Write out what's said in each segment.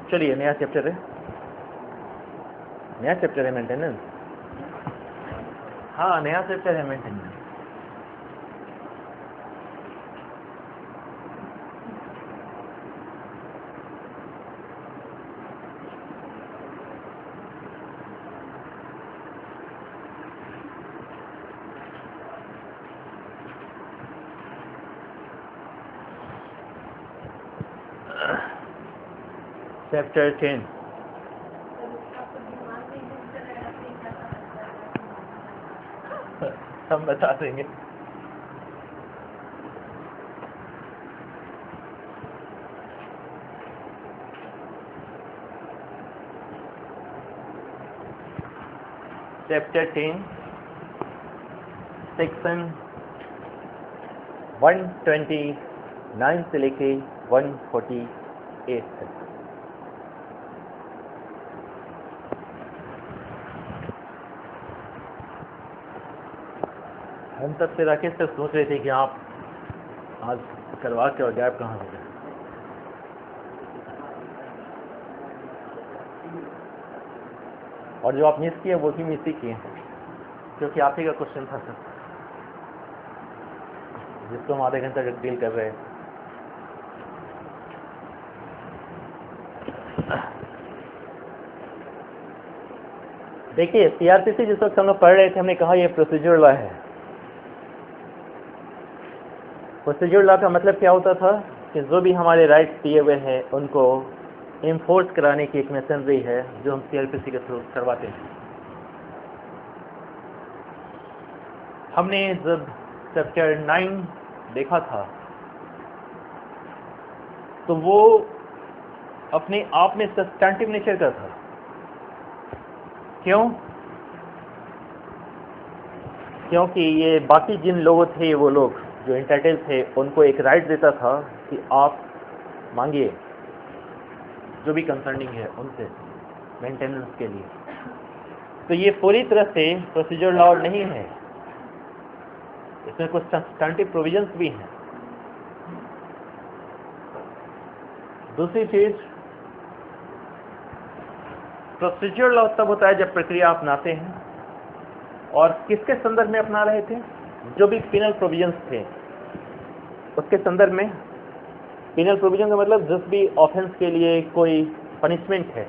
चलिए नया चैप्टर है मेंटेनेंस। हाँ नया चैप्टर है मेंटेनेंस। चैप्टर 10 हम बता देंगे। चैप्टर 10 सेक्शन 129 से लेके 148 तक। हम तब से राकेश तक सोच रहे थे कि आप आज करवा के और गैप कहाँ हो गए। और जो आप मिस किए वो भी मिस ही किए क्योंकि आप ही का क्वेश्चन था सर, जिसको हम आधे घंटे तक डील कर रहे हैं। देखिए सीआरपीसी जिस वक्त हम लोग पढ़ रहे थे हमने कहा ये प्रोसीजर लॉ है। प्रोसीजर लॉ का मतलब क्या होता था कि जो भी हमारे राइट्स दिए हुए हैं उनको इन्फोर्स कराने की एक मशीनरी है जो हम सीआरपीसी के थ्रू करवाते हैं। हमने जब चैप्टर 9 देखा था तो वो अपने आप में सब्सटेंटिव नेचर का था। क्यों? क्योंकि ये बाकी जिन लोगों थे वो लोग जो इंटाइटल थे उनको एक राइट देता था कि आप मांगिए जो भी कंसर्निंग है उनसे मेंटेनेंस के लिए। तो ये पूरी तरह से प्रोसीजर लॉ नहीं है, इसमें कुछ सब्सटेंटिव प्रोविजंस भी हैं। दूसरी चीज, प्रोसीजर लॉ तब होता है जब प्रक्रिया अपनाते हैं और किसके संदर्भ में अपना रहे थे? जो भी पिनल प्रोविजंस थे उसके संदर्भ में। पिनल प्रोविजन का मतलब जिस भी ऑफेंस के लिए कोई पनिशमेंट है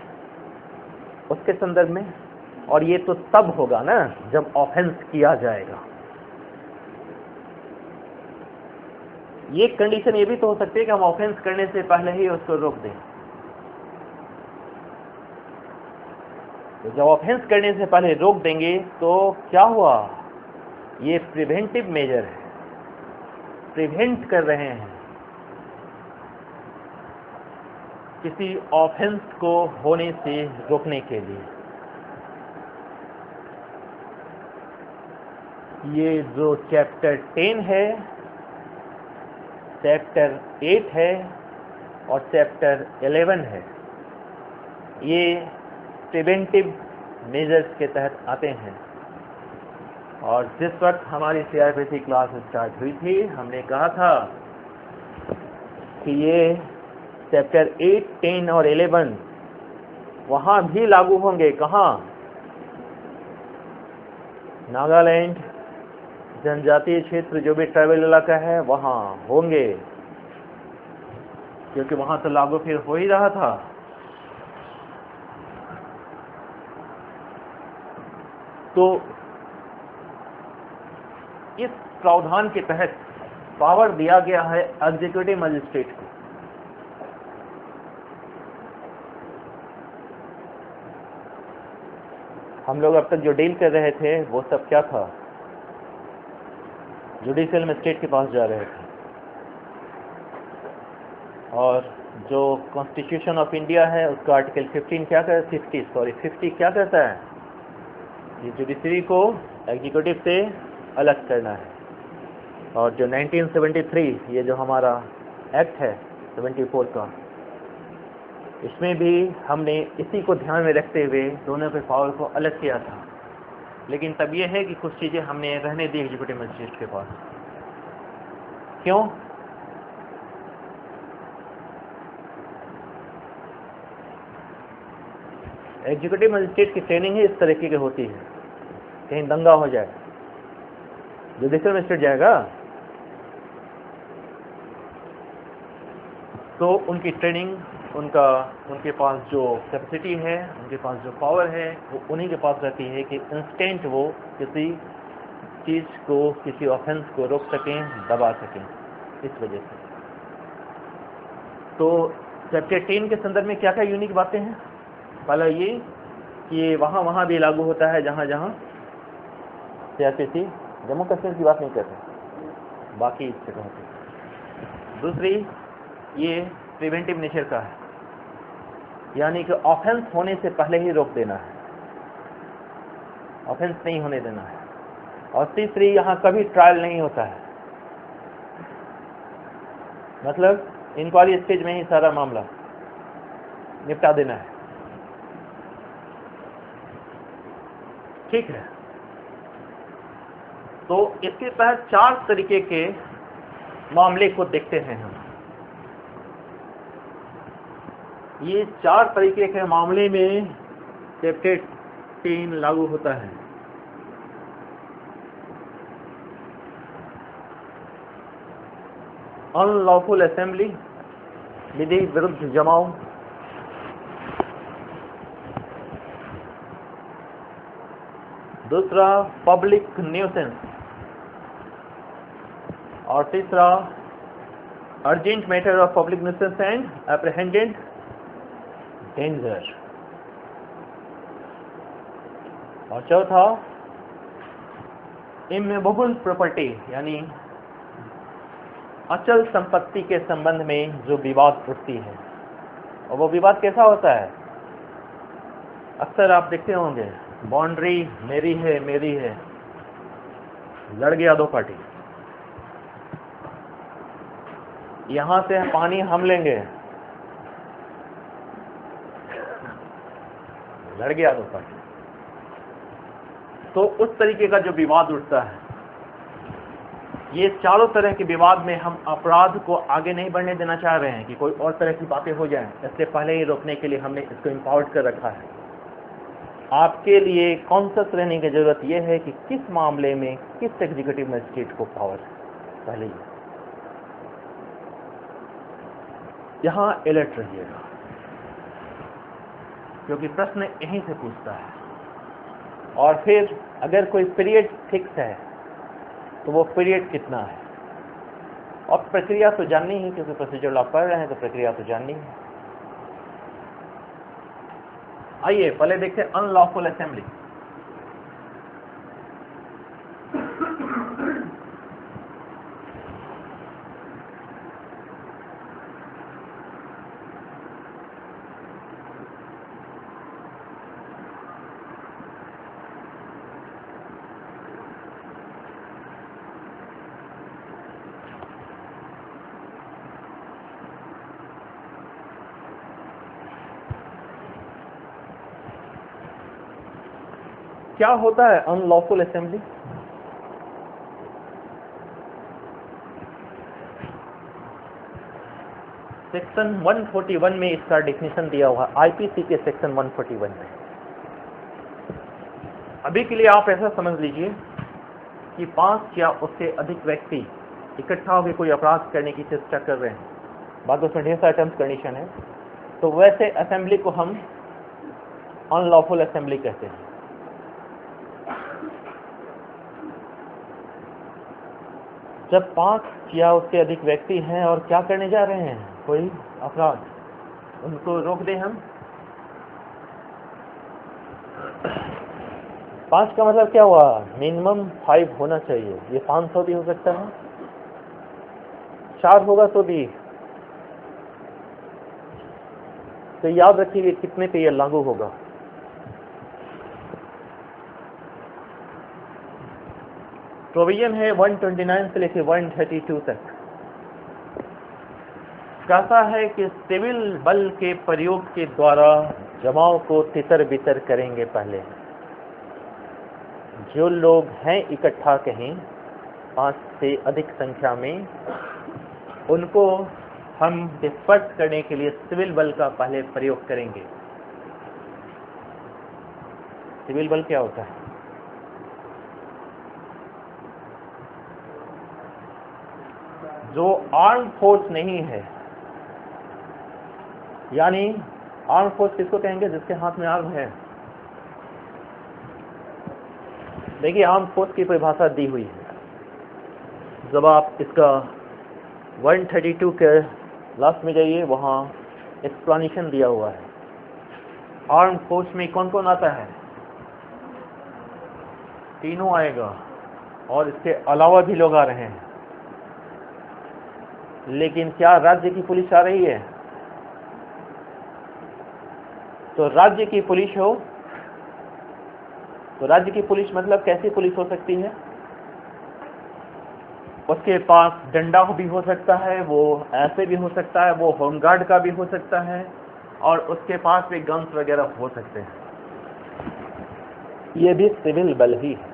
उसके संदर्भ में। और ये तो तब होगा ना जब ऑफेंस किया जाएगा। ये कंडीशन ये भी तो हो सकती है कि हम ऑफेंस करने से पहले ही उसको रोक दें। तो जब ऑफेंस करने से पहले रोक देंगे तो क्या हुआ? ये प्रिवेंटिव मेजर है, प्रिवेंट कर रहे हैं किसी ऑफेंस को होने से रोकने के लिए। ये जो चैप्टर 10 है, चैप्टर 8 है और चैप्टर 11 है, ये प्रिवेंटिव मेजर्स के तहत आते हैं। और जिस वक्त हमारी सीआरपीसी क्लास स्टार्ट हुई थी हमने कहा था कि ये चैप्टर 8, 10 और 11 वहाँ भी लागू होंगे। कहाँ? नागालैंड, जनजातीय क्षेत्र जो भी ट्राइबल इलाका है वहाँ होंगे, क्योंकि वहाँ तो लागू फिर हो ही रहा था। तो इस प्रावधान के तहत पावर दिया गया है एग्जीक्यूटिव मजिस्ट्रेट को। हम लोग अब तक जो डील कर रहे थे वो सब क्या था? जुडिशियल मजिस्ट्रेट के पास जा रहे थे। और जो कॉन्स्टिट्यूशन ऑफ इंडिया है उसका आर्टिकल 50 क्या कहता है? कि जुडिशरी को एग्जीक्यूटिव से अलग करना है। और जो 1973 ये जो हमारा एक्ट है 74 का, इसमें भी हमने इसी को ध्यान में रखते हुए दोनों के पावर को अलग किया था, लेकिन तब यह है कि कुछ चीज़ें हमने रहने दी एग्जीक्यूटिव मजिस्ट्रेट के पास। क्यों? एग्जीक्यूटिव मजिस्ट्रेट की ट्रेनिंग ही इस तरीके की होती है, कहीं दंगा हो जाए, जुडिशियल मजिस्ट्रेट जाएगा तो उनकी ट्रेनिंग, उनके पास जो कैपेसिटी है, उनके पास जो पावर है, वो उन्हीं के पास रहती है कि इंस्टेंट वो किसी चीज़ को, किसी ऑफेंस को रोक सकें, दबा सकें। इस वजह से तो चैप्टर 10 के संदर्भ में क्या क्या यूनिक बातें हैं? पहला ये कि वहाँ भी लागू होता है जहाँ CRPC, जम्मू कश्मीर की बात नहीं कर रहे, बाकी जगहों पे। दूसरी, ये प्रिवेंटिव नेचर का है, यानी कि ऑफेंस होने से पहले ही रोक देना है, ऑफेंस नहीं होने देना है। और तीसरी, यहाँ कभी ट्रायल नहीं होता है, मतलब इंक्वायरी स्टेज में ही सारा मामला निपटा देना है। ठीक है, तो इसके तहत 4 तरीके के मामले को देखते हैं हम। ये 4 तरीके के मामले में चैप्टर 3 लागू होता है। अनलॉफुल असेंबली, विधि विरुद्ध जमाव, दूसरा पब्लिक न्यूसेंस, और तीसरा urgent matter of public nuisance and apprehended danger, और चौथा इमूवेबल प्रॉपर्टी, यानी अचल संपत्ति के संबंध में जो विवाद उठती है। और वो विवाद कैसा होता है? अक्सर आप देखते होंगे, बाउंड्री मेरी है, लड़ गया 2 पार्टी, यहां से पानी हम लेंगे, लड़ गया 2 पार्टी। तो उस तरीके का जो विवाद उठता है, ये चारों तरह के विवाद में हम अपराध को आगे नहीं बढ़ने देना चाह रहे हैं कि कोई और तरह की बातें हो जाएं, इसलिए पहले ही रोकने के लिए हमने इसको इम्पावर्ड कर रखा है। आपके लिए कॉन्शियस रहने की जरूरत यह है कि किस मामले में किस एग्जीक्यूटिव मजिस्ट्रेट को पावर है, पहले ही यहां अलर्ट रहिएगा, क्योंकि प्रश्न यहीं से पूछता है। और फिर अगर कोई पीरियड फिक्स है तो वो पीरियड कितना है, और प्रक्रिया तो जाननी है, क्योंकि प्रोसीजर लॉ पढ़ रहे हैं तो प्रक्रिया तो जाननी है। आइए पहले देखते हैं अनलॉफुल असेंबली। क्या होता है अनलॉफुल असेंबली? सेक्शन 141 में इसका डेफिनेशन दिया हुआ, आईपीसी के सेक्शन 141 में। अभी के लिए आप ऐसा समझ लीजिए कि 5 या उससे अधिक व्यक्ति इकट्ठा होकर कोई अपराध करने की चेष्टा कर रहे हैं, बाद उसमें ढेर सारे टर्म्स कंडीशन है, तो वैसे असेंबली को हम अनलॉफुल असेंबली कहते हैं। जब 5 या उससे अधिक व्यक्ति हैं और क्या करने जा रहे हैं, कोई अपराध, उनको रोक दें हम। 5 का मतलब क्या हुआ? मिनिमम 5 होना चाहिए। ये 500 भी हो सकता है, 4 होगा तो भी। तो याद रखिए कितने पे ये लागू होगा। प्रोविजन है 129 से लेकर 132 तक। कहता है कि सिविल बल के प्रयोग के द्वारा जमाव को तितर बितर करेंगे। पहले जो लोग हैं इकट्ठा कहीं 5 से अधिक संख्या में, उनको हम डिस्पर्स करने के लिए सिविल बल का पहले प्रयोग करेंगे। सिविल बल क्या होता है? जो आर्म फोर्स नहीं है, यानी आर्म फोर्स किसको कहेंगे? जिसके हाथ में आर्म है। देखिए, आर्म फोर्स की परिभाषा दी हुई है। जब आप इसका 132 के लास्ट में जाइए, वहाँ एक्सप्लेनेशन दिया हुआ है। आर्म फोर्स में कौन कौन आता है? तीनों आएगा, और इसके अलावा भी लोग आ रहे हैं। लेकिन क्या राज्य की पुलिस आ रही है? तो राज्य की पुलिस हो, तो राज्य की पुलिस मतलब कैसी पुलिस हो सकती है? उसके पास डंडा भी हो सकता है, वो ऐसे भी हो सकता है, वो होमगार्ड का भी हो सकता है, और उसके पास भी गन्स वगैरह हो सकते हैं। ये भी सिविल बल ही है,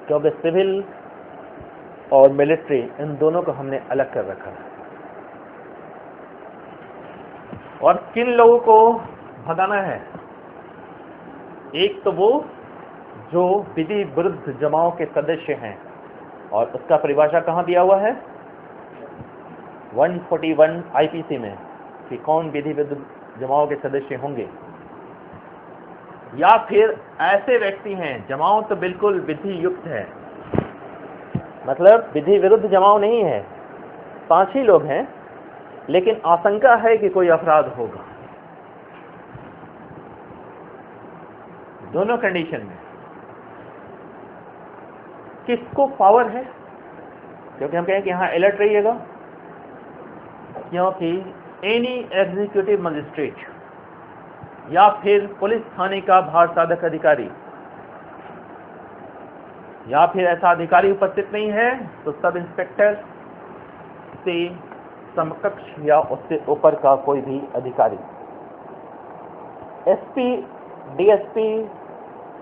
क्योंकि सिविल और मिलिट्री इन दोनों को हमने अलग कर रखा है। और किन लोगों को भगाना है? एक तो वो जो विधि विरुद्ध जमाओं के सदस्य हैं, और उसका परिभाषा कहाँ दिया हुआ है? 141 आईपीसी में, कि कौन विधि विरुद्ध जमाओं के सदस्य होंगे। या फिर ऐसे व्यक्ति हैं, जमाओ तो बिल्कुल विधि युक्त है, मतलब विधि विरुद्ध जमाओ नहीं है, 5 ही लोग हैं, लेकिन आशंका है कि कोई अपराध होगा। दोनों कंडीशन में किसको पावर है? क्योंकि हम कहें कि यहां अलर्ट रहिएगा, क्योंकि एनी एग्जीक्यूटिव मजिस्ट्रेट या फिर पुलिस थाने का भार साधक अधिकारी या फिर ऐसा अधिकारी उपस्थित नहीं है, तो सब इंस्पेक्टर से समकक्ष या उससे ऊपर का कोई भी अधिकारी, एसपी, डीएसपी,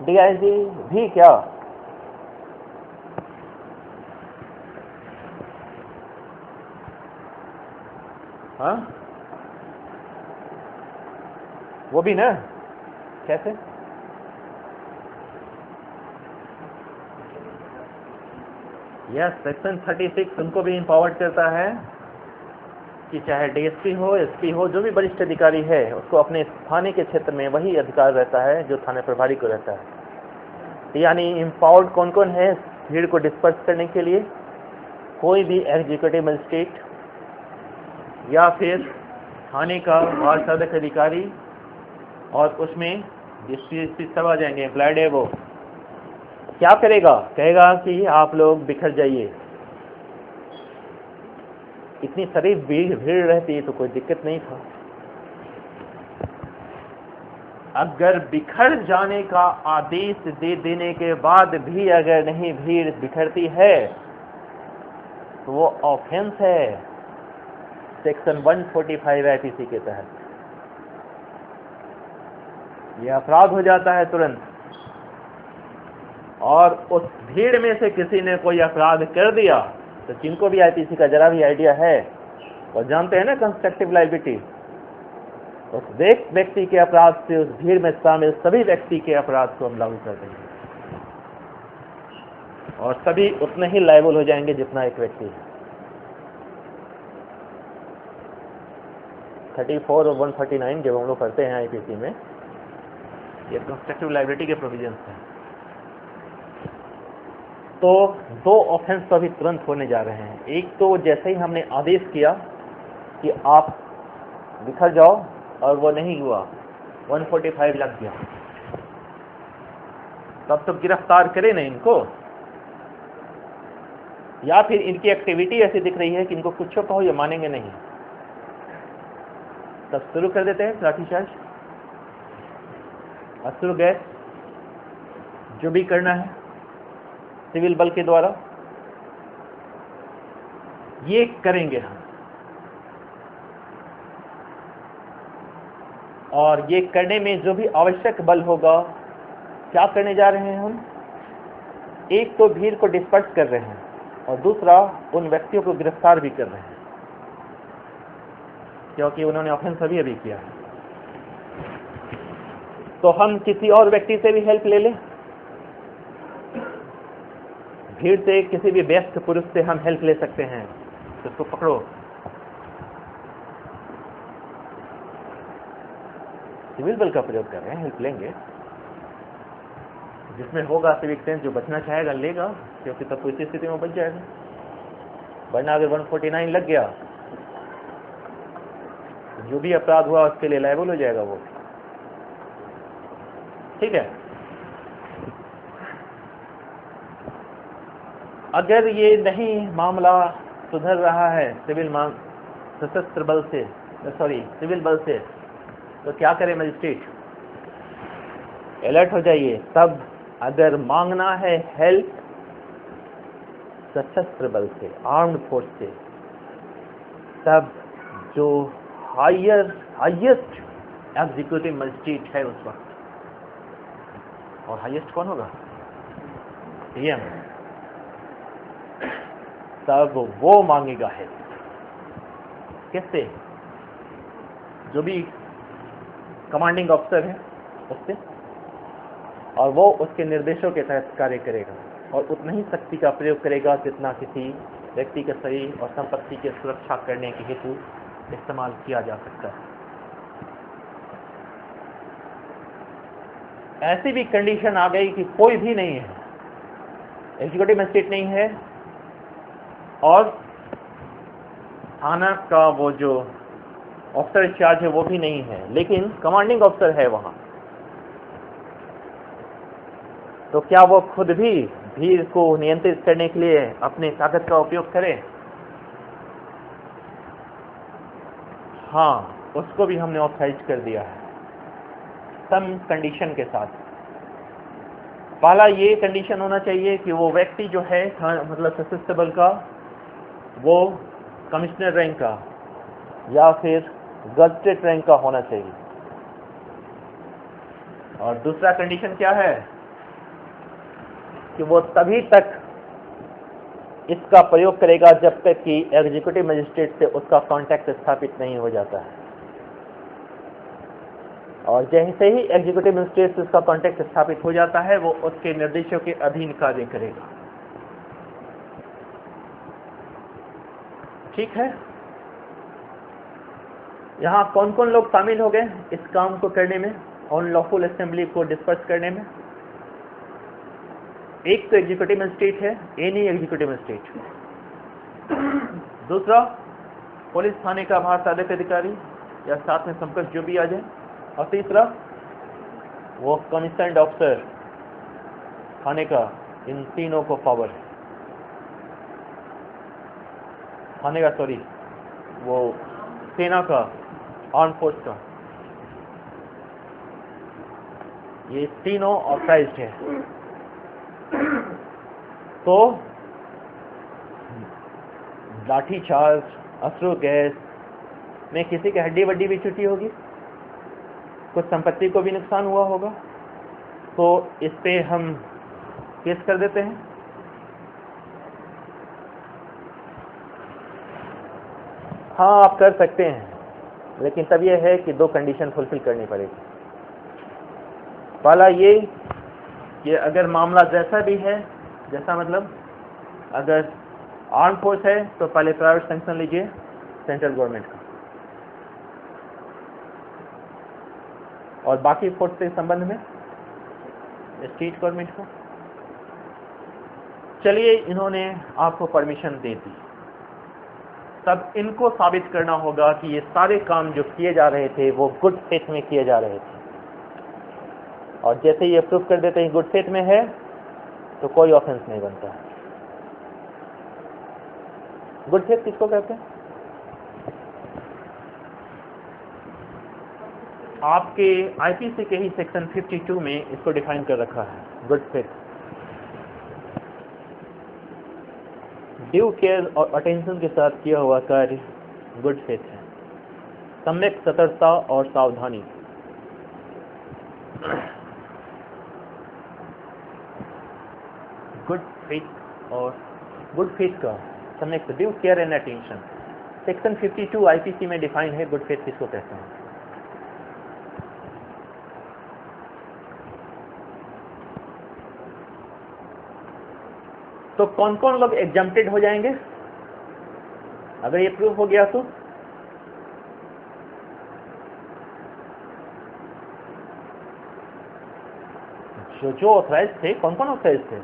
डीआईजी भी क्या? हाँ, वो भी ना। कैसे? यह सेक्शन 36 उनको भी इंपावर्ड करता है कि चाहे डीएसपी हो, एसपी हो, जो भी वरिष्ठ अधिकारी है, उसको अपने थाने के क्षेत्र में वही अधिकार रहता है जो थाने प्रभारी को रहता है। यानी इंपावर्ड कौन कौन है भीड़ को डिस्पर्स करने के लिए? कोई भी एग्जीक्यूटिव मजिस्ट्रेट या फिर थाने का भार साधक अधिकारी, और उसमें डिस्ट्रिक्ट सब आ जाएंगे, एम्प्लॉयड है। वो क्या करेगा? कहेगा कि आप लोग बिखर जाइए। इतनी सारी भीड़ रहती तो कोई दिक्कत नहीं था। अगर बिखर जाने का आदेश दे देने के बाद भी अगर नहीं भीड़ बिखरती है, तो वो ऑफेंस है सेक्शन 145 आईपीसी के तहत। यह अपराध हो जाता है तुरंत। और उस भीड़ में से किसी ने कोई अपराध कर दिया, तो जिनको भी आईपीसी का जरा भी आइडिया है, और जानते हैं ना कंस्ट्रक्टिव लायबिलिटी, उस व्यक्ति के अपराध से उस भीड़ में शामिल सभी व्यक्ति के अपराध को हम लागू कर देंगे, और सभी उतने ही लायबल हो जाएंगे जितना एक व्यक्ति है। 34 और 139 जब हम लोग करते हैं आईपीसी में, ये कंस्ट्रक्टिव लायबिलिटी के प्रोविजंस हैं। तो 2 ऑफेंस तो अभी तुरंत होने जा रहे हैं। एक तो जैसे ही हमने आदेश किया कि आप बिखर जाओ, और वो नहीं हुआ, 145 लग गया, तब तो गिरफ्तार करें ना इनको। या फिर इनकी एक्टिविटी ऐसी दिख रही है कि इनको कुछ कहो ये मानेंगे नहीं, तब शुरू कर देते हैं लाठीचार्ज, अश्रु गैस, जो भी करना है सिविल बल के द्वारा ये करेंगे हम। और ये करने में जो भी आवश्यक बल होगा, क्या करने जा रहे हैं हम? एक तो भीड़ को डिस्पर्स कर रहे हैं और दूसरा उन व्यक्तियों को गिरफ्तार भी कर रहे हैं, क्योंकि उन्होंने ऑफेंस अभी किया है। तो हम किसी और व्यक्ति से भी हेल्प ले लें, भीड़ से, किसी भी व्यस्त पुरुष से हम हेल्प ले सकते हैं। तो उसको पकड़ो, सिविल बल का प्रयोग कर रहे हैं, हेल्प लेंगे। जिसमें होगा सिविक सेंस, जो बचना चाहेगा लेगा, क्योंकि तब तो इसी स्थिति में बच जाएगा। वरना अगर 149 लग गया, जो भी अपराध हुआ उसके लिए लायबल हो जाएगा वो। ठीक है। अगर ये नहीं मामला सुधर रहा है सशस्त्र बल से, सिविल बल से, तो क्या करे मजिस्ट्रेट? अलर्ट हो जाइए। तब अगर मांगना है हेल्प सशस्त्र बल से, आर्म्ड फोर्स से, तब जो हाईएस्ट एग्जीक्यूटिव मजिस्ट्रेट है उस वक्त, और हाईएस्ट कौन होगा? पीएम। तब वो मांगेगा हेल्प। किससे? जो भी कमांडिंग ऑफिसर है उससे, और वो उसके निर्देशों के तहत कार्य करेगा और उतना ही शक्ति का प्रयोग करेगा जितना किसी व्यक्ति के शरीर और संपत्ति की सुरक्षा करने के हेतु इस्तेमाल किया जा सकता है। ऐसी भी कंडीशन आ गई कि कोई भी नहीं है, एग्जीक्यूटिव मजिस्ट्रेट नहीं है और थाना का वो जो ऑफिसर इंचार्ज है वो भी नहीं है, लेकिन कमांडिंग ऑफिसर है वहां। तो क्या वो खुद भी भीड़ को नियंत्रित करने के लिए अपनी ताकत का उपयोग करे? हाँ, उसको भी हमने ऑथराइज कर दिया है, सम कंडीशन के साथ। पहला ये कंडीशन होना चाहिए कि वो व्यक्ति जो है, मतलब सशस्त्र बल का, वो कमिश्नर रैंक का या फिर गजेटेड रैंक का होना चाहिए। और दूसरा कंडीशन क्या है कि वो तभी तक इसका प्रयोग करेगा जब तक कि एग्जीक्यूटिव मजिस्ट्रेट से उसका कांटेक्ट स्थापित नहीं हो जाता है। और जैसे ही एग्जीक्यूटिव मजिस्ट्रेट से उसका कांटेक्ट स्थापित हो जाता है, वो उसके निर्देशों के अधीन कार्य करेगा। ठीक है। यहाँ कौन कौन लोग शामिल हो गए इस काम को करने में, अनलॉफुल असेंबली को डिस्पर्स करने में? एक तो एग्जीक्यूटिव मजिस्ट्रेट है, एनी एग्जीक्यूटिव मजिस्ट्रेट। दूसरा, पुलिस थाने का महासाधक अधिकारी या साथ में संपर्क जो भी आ जाए। और तीसरा, वो कंसर्न्ड ऑफिसर थाने का। इन तीनों को पावर है थाने का, वो सेना का, आर्म फोर्स का, ये तीनों ऑथराइज्ड है। तो लाठी चार्ज, अश्रु गैस में किसी की हड्डी वड्डी भी छूटी होगी, कुछ संपत्ति को भी नुकसान हुआ होगा, तो इस पे हम केस कर देते हैं। हाँ, आप कर सकते हैं, लेकिन तब यह है कि दो कंडीशन फुलफिल करनी पड़ेगी। पहला ये कि अगर मामला जैसा भी है, जैसा मतलब अगर आर्म फोर्स है तो पहले प्राइवेट सैंक्शन लीजिए सेंट्रल गवर्नमेंट का, और बाकी फोर्स के संबंध में स्टेट गवर्नमेंट को। चलिए, इन्होंने आपको परमिशन दे दी, तब इनको साबित करना होगा कि ये सारे काम जो किए जा रहे थे वो गुड फेथ में किए जा रहे थे। और जैसे ये प्रूफ कर देते हैं गुड फेथ में है, तो कोई ऑफेंस नहीं बनता है। गुड फेथ किसको कहते हैं? आपके आईपीसी के ही सेक्शन 52 में इसको डिफाइन कर रखा है। गुड फेथ ड्यू केयर और अटेंशन के साथ किया हुआ कार्य गुड फेथ है। सम्यक सतर्कता और सावधानी गुड फेथ और गुड फेथ का समझ due care and attention section 52 IPC में डिफाइन है। गुड फेथ किसको कहते हैं? तो कौन कौन लोग एग्जम्प्टेड हो जाएंगे अगर ये प्रूफ हो गया तो? जो ऑथराइज थे, कौन कौन ऑथराइज थे?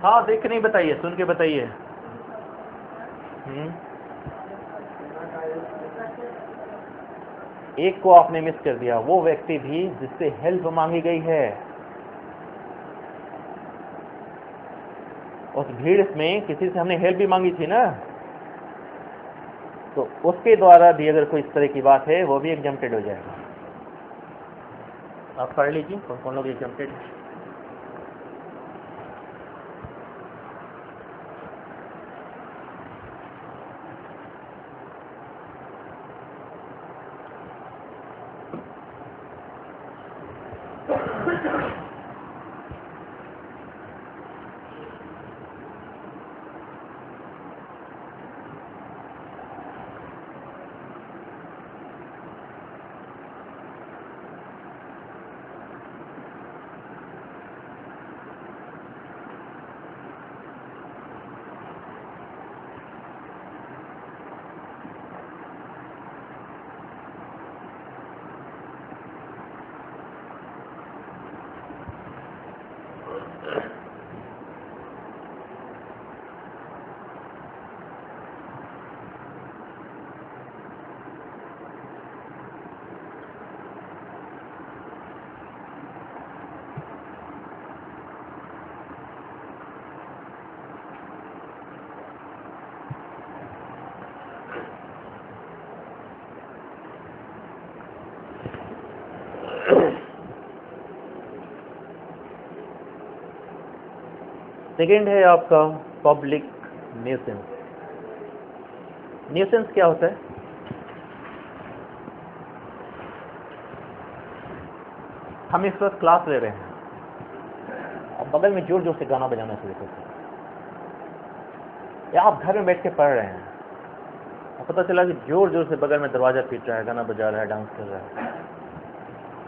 हाँ, देख के नहीं बताइए, सुन के बताइए। एक को आपने मिस कर दिया, वो व्यक्ति भी जिससे हेल्प मांगी गई है। उस भीड़ में किसी से हमने हेल्प भी मांगी थी ना, तो उसके द्वारा भी अगर कोई इस तरह की बात है वो भी एग्जम्प्टेड हो जाएगा। आप पढ़ लीजिए कौन कौन लोग एग्जम्प्टेड है। सेकेंड है आपका पब्लिक न्यूसेंस। न्यूसेंस क्या होता है? हम इस वक्त क्लास ले रहे हैं और बगल में जोर जोर से गाना बजाना शुरू करते हैं, या आप घर में बैठ के पढ़ रहे हैं और पता चला कि जोर जोर से बगल में दरवाजा पीट रहा है, गाना बजा रहा है, डांस कर रहा है,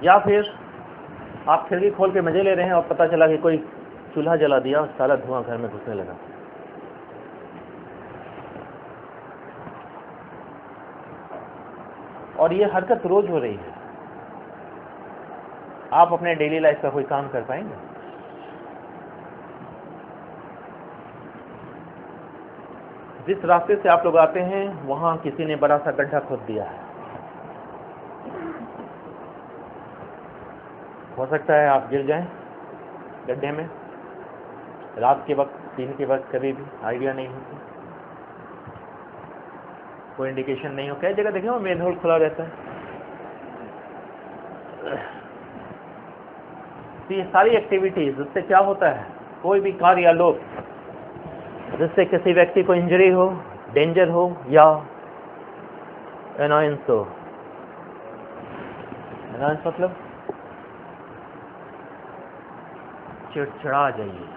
या फिर आप खिड़की खोल के मजे ले रहे हैं और पता चला कि कोई चूल्हा जला दिया और सारा धुआं घर में घुसने लगा। और ये हरकत रोज हो रही है। आप अपने डेली लाइफ का कोई काम कर पाएंगे? जिस रास्ते से आप लोग आते हैं वहां किसी ने बड़ा सा गड्ढा खोद दिया है। हो सकता है आप गिर जाएं गड्ढे में, रात के वक्त, दिन के वक्त, कभी भी आइडिया नहीं होती, कोई इंडिकेशन नहीं हो। कई जगह देखें वो मेन होल खुला रहता है। तो ये सारी एक्टिविटीज, जिससे क्या होता है, कोई भी कार्य या लोग जिससे किसी व्यक्ति को इंजरी हो, डेंजर हो या एनॉयंस हो। एनॉयंस मतलब चिड़चिड़ा जाइए,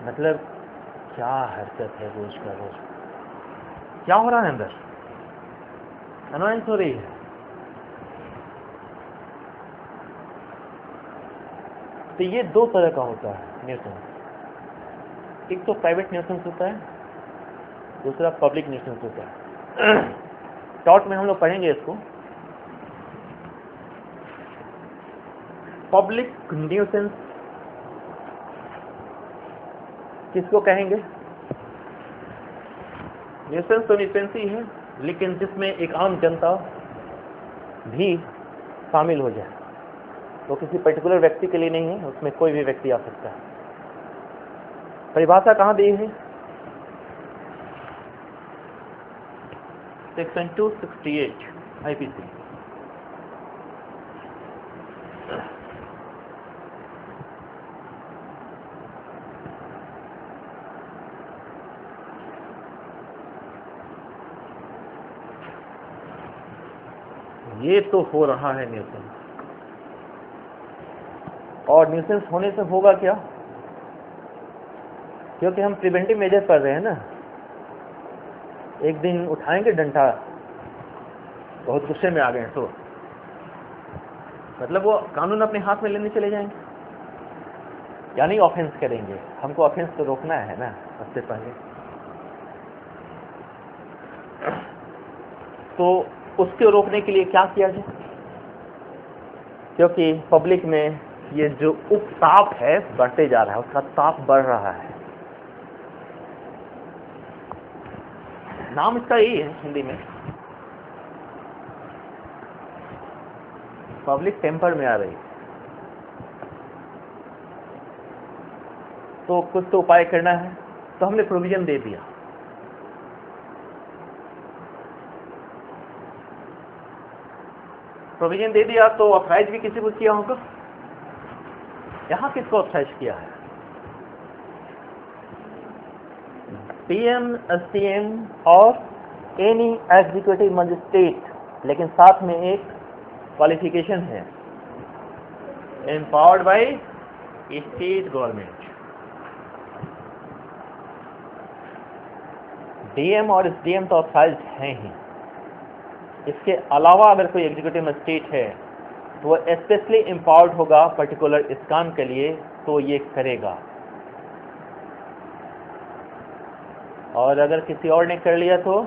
मतलब क्या हरकत है रोज का रोज, क्या हो रहा है अंदर, एनॉयंस हो रही है। तो ये दो तरह का होता है न्यूसेंस। एक तो प्राइवेट न्यूसेंस होता है, दूसरा पब्लिक न्यूसेंस होता है। शॉर्ट में हम लोग पढ़ेंगे इसको। पब्लिक न्यूसेंस किसको कहेंगे? न्यूसेंस तो न्यूसेंस ही है, लेकिन जिसमें एक आम जनता भी शामिल हो जाए। तो किसी पर्टिकुलर व्यक्ति के लिए नहीं है, उसमें कोई भी व्यक्ति आ सकता है। परिभाषा कहाँ दी है? Section 268 IPC. ये तो हो रहा है न्यूसेंस। और न्यूसेंस होने से होगा क्या? क्योंकि हम प्रिवेंटिव मेजर कर रहे हैं ना। एक दिन उठाएंगे डंडा, बहुत गुस्से में आ गए तो मतलब वो कानून अपने हाथ में लेने चले जाएंगे, यानी ऑफेंस करेंगे। हमको ऑफेंस तो रोकना है ना सबसे पहले। तो उसके रोकने के लिए क्या किया जाए? क्योंकि पब्लिक में ये जो उपताप है बढ़ते जा रहा है, उसका ताप बढ़ रहा है। नाम इसका यही है हिंदी में, पब्लिक टेम्पर में आ रही। तो कुछ तो उपाय करना है, तो हमने प्रोविजन दे दिया। प्रोविजन दे दिया तो ऑथराइज भी किसी को किया होगा। यहां किसको ऑथराइज किया है? पीएम, एसडीएम और एनी एग्जीक्यूटिव मजिस्ट्रेट, लेकिन साथ में एक क्वालिफिकेशन है, empowered by state government. DM और एसडीएम तो ऑथराइज हैं ही। इसके अलावा अगर कोई एग्जीक्यूटिव मजिस्ट्रेट है तो वो स्पेशली एम्पावर्ड होगा पर्टिकुलर इस काम के लिए, तो ये करेगा। और अगर किसी और ने कर लिया तो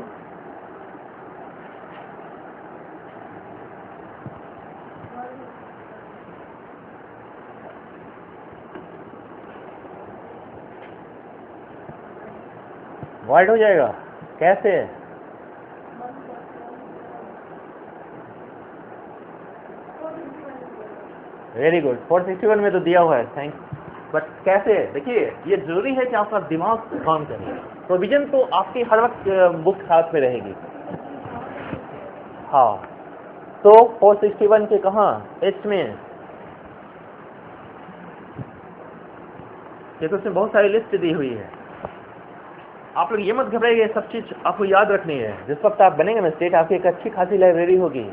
वाइड हो जाएगा। कैसे? वेरी गुड, 461 में तो दिया हुआ है, थैंक्स। बट कैसे? देखिए ये जरूरी है कि आपका दिमाग काम करे। प्रोविजन तो आपकी हर वक्त बुक साथ में रहेगी। हाँ, तो 461 के कहाँ एच में, देखो उसमें बहुत सारी लिस्ट दी हुई है। आप लोग ये मत घबराइए, सब चीज आपको याद रखनी है। जिस वक्त आप बनेंगे मजिस्ट्रेट, आपकी एक अच्छी खासी लाइब्रेरी होगी,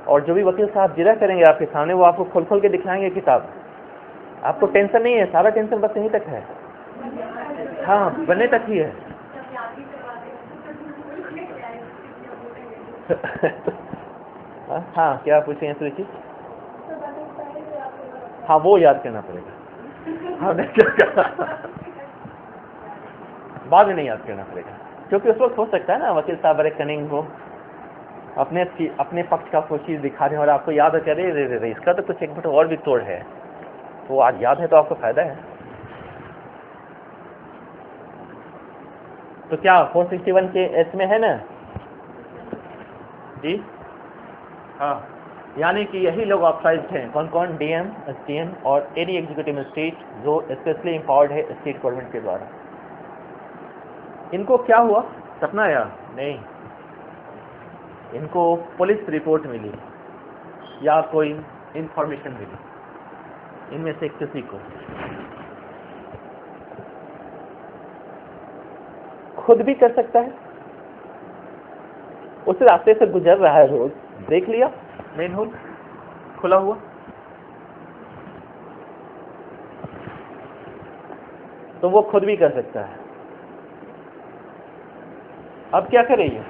और जो भी वकील साहब जिरा करेंगे आपके सामने, वो आपको खोल खोल के दिखाएंगे किताब। आपको टेंशन नहीं है, सारा टेंशन बस यहीं तक है। हाँ, बनने तक ही है। हाँ, क्या पूछे हैं सुरुचि? हाँ, वो याद करना पड़ेगा। हाँ, बाद में नहीं याद करना पड़ेगा, क्योंकि उस वक्त हो सकता है ना वकील साहब बड़े कनिंग हो, अपने पक्ष का कोई चीज दिखा रहे हैं और आपको याद है कि अरे रे रे इसका तो कुछ एक मिनट और भी तोड़ है, तो आज याद है तो आपको फायदा है। तो क्या 461 के एस में है ना जी? हाँ, यानी कि यही लोग ऑथराइज्ड हैं। कौन कौन? डीएम, एसडीएम और एनी एग्जीक्यूटिव मजिस्ट्रेट जो स्पेशली एम्पावर्ड है स्टेट गवर्नमेंट के द्वारा। इनको क्या हुआ? सपना आया? नहीं, इनको पुलिस रिपोर्ट मिली या कोई इंफॉर्मेशन मिली, इनमें से किसी को। खुद भी कर सकता है, उस रास्ते से गुजर रहा है रोज, देख लिया मेन होल खुला हुआ, तो वो खुद भी कर सकता है। अब क्या करेंगे?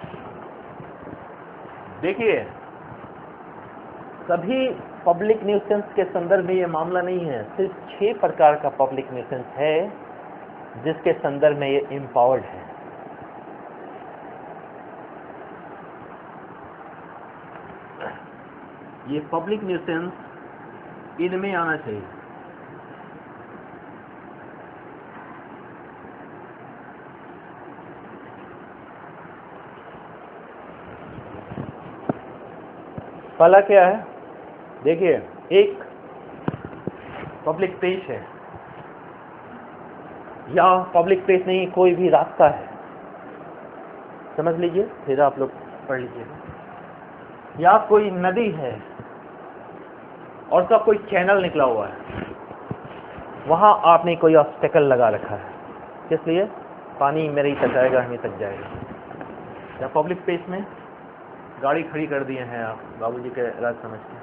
देखिए, सभी पब्लिक न्यूसेंस के संदर्भ में ये मामला नहीं है। सिर्फ 6 प्रकार का पब्लिक न्यूसेंस है जिसके संदर्भ में ये एम्पावर्ड है। ये पब्लिक न्यूसेंस इनमें आना चाहिए। पहला क्या है? देखिए, एक पब्लिक प्लेस है, या पब्लिक प्लेस नहीं, कोई भी रास्ता है, समझ लीजिए, फिर आप लोग पढ़ लीजिए। या कोई नदी है और उसका कोई चैनल निकला हुआ है, वहां आपने कोई ऑब्स्टेकल लगा रखा है, किस लिए? पानी मेरे ही तक जाएगा, हमें तक जाएगा। या पब्लिक प्लेस में गाड़ी खड़ी कर दिए हैं आप बाबूजी के राज समझ के।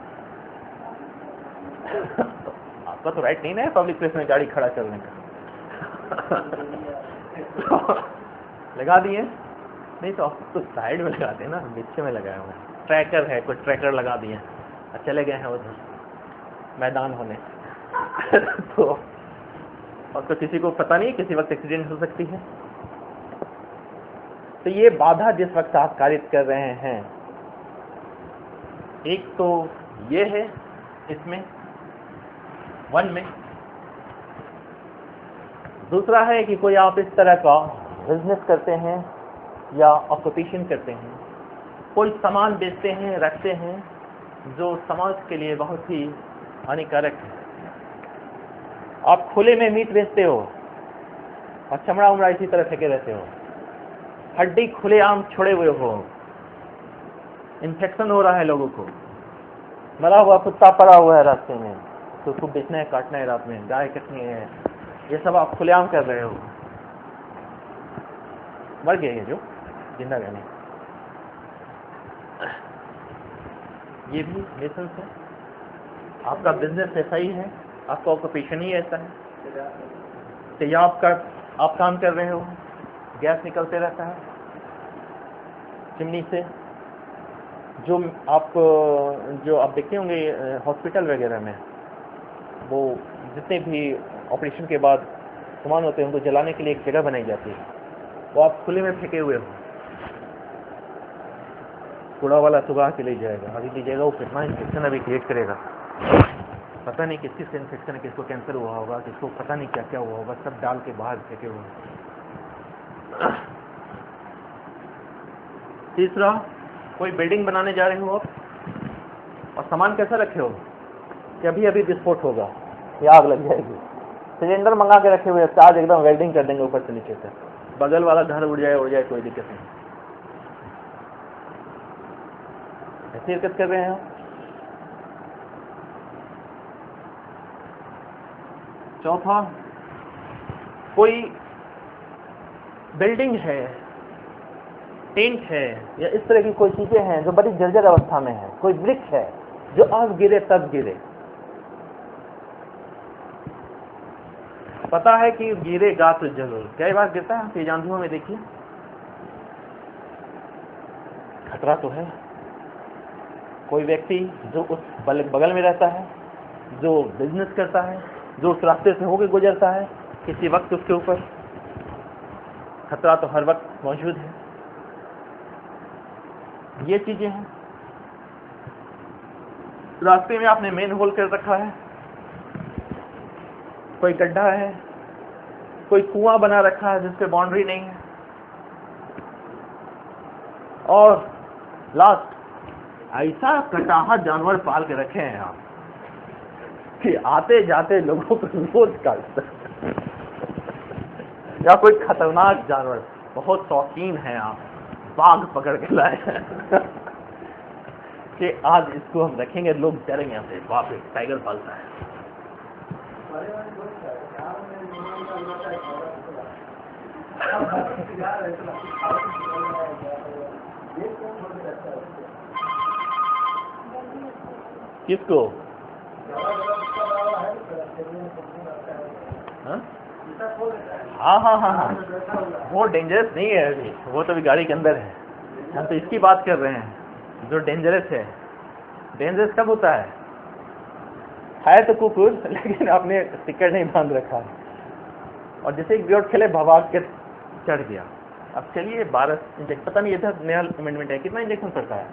आपका तो राइट नहीं है पब्लिक प्लेस में गाड़ी खड़ा करने का। लगा दिए नहीं तो आप तो साइड में लगाते हैं ना, पीछे में लगाए हुए हैं। ट्रैकर है, कुछ ट्रैकर लगा दिए और चले गए हैं उधर मैदान होने। तो और तो किसी को पता नहीं किसी वक्त एक्सीडेंट हो सकती है। तो ये बाधा जिस वक्त आप कारित कर रहे हैं, एक तो ये है इसमें 1 में, दूसरा है कि कोई आप इस तरह का बिजनेस करते हैं या ऑक्यूपेशन करते हैं, कोई सामान बेचते हैं, रखते हैं जो समाज के लिए बहुत ही हानिकारक है। आप खुले में मीट बेचते हो और चमड़ा उमड़ा इसी तरह फेंके रहते हो, हड्डी खुलेआम छोड़े हुए हो, इन्फेक्शन हो रहा है लोगों को, मरा हुआ कुत्ता पड़ा हुआ है रास्ते में तो उसको बेचना है, काटना है, रात में गाय कटनी है, ये सब आप खुलेआम कर रहे हो। मर गए ये जो जिंदा रहने, ये भी लेसन है। आपका बिजनेस ऐसा ही है, आपका ऑक्यूपेशन ही ऐसा है। तो या आप काम कर रहे हो, गैस निकलते रहता है चिमनी से, जो आप देखते होंगे हॉस्पिटल वगैरह में, वो जितने भी ऑपरेशन के बाद सामान होते हैं उनको जलाने के लिए एक जगह बनाई जाती है, वो आप खुले में फेंके हुए हो, कूड़ा वाला सुबह के ले जाएगा, अभी ले जाएगा, वो कितना इन्फेक्शन अभी क्रिएट करेगा, पता नहीं किस चीज़ से इन्फेक्शन है, किसको कैंसर हुआ होगा, किसको पता नहीं क्या क्या हुआ होगा, सब डाल के बाहर फेंके हुए। तीसरा, कोई बिल्डिंग बनाने जा रहे हो आप और सामान कैसा रखे हो कि अभी अभी विस्फोट होगा या आग लग जाएगी, सिलेंडर मंगा के रखे हुए, चार्ज एकदम वेल्डिंग कर देंगे ऊपर से नीचे से, बगल वाला घर उड़ जाए कोई दिक्कत नहीं। ऐसी हरकत कर रहे हैं आप। चौथा, कोई बिल्डिंग है, टेंट है या इस तरह की कोई चीजें हैं जो बड़ी जर्जर अवस्था में है, कोई वृक्ष है जो अब गिरे तब गिरे, पता है कि गिरेगा तो जरूर, कई बार गिरता है, तेज आंधियों में देखिए, खतरा तो है। कोई व्यक्ति जो उस बगल में रहता है, जो बिजनेस करता है, जो उस रास्ते से होकर गुजरता है, किसी वक्त उसके ऊपर खतरा तो हर वक्त मौजूद है। ये चीजें हैं। रास्ते में आपने मेन होल कर रखा है, कोई गड्ढा है, कोई कुआं बना रखा है जिस पे बाउंड्री नहीं है, और लास्ट ऐसा कटाहा जानवर पाल के रखे हैं आप कि आते जाते लोगों को रोज काटते या कोई खतरनाक जानवर, बहुत शौकीन है आप, बाघ पकड़ के लाए हैं कि आज इसको हम रखेंगे, लोग डरेंगे हमसे, बाप रे टाइगर पालता है। किसको? हाँ, वो डेंजरस नहीं है अभी, वो तो अभी गाड़ी के अंदर है। हम तो इसकी बात कर रहे हैं जो डेंजरस है। डेंजरस कब होता है तो कुकुर, लेकिन आपने टिकट नहीं बांध रखा और जैसे एक ब्योट खेले भवाग के चढ़ गया। अब चलिए 12 इंजेक्शन, पता नहीं इधर नया अमेंडमेंट है, कितना इंजेक्शन पड़ता है?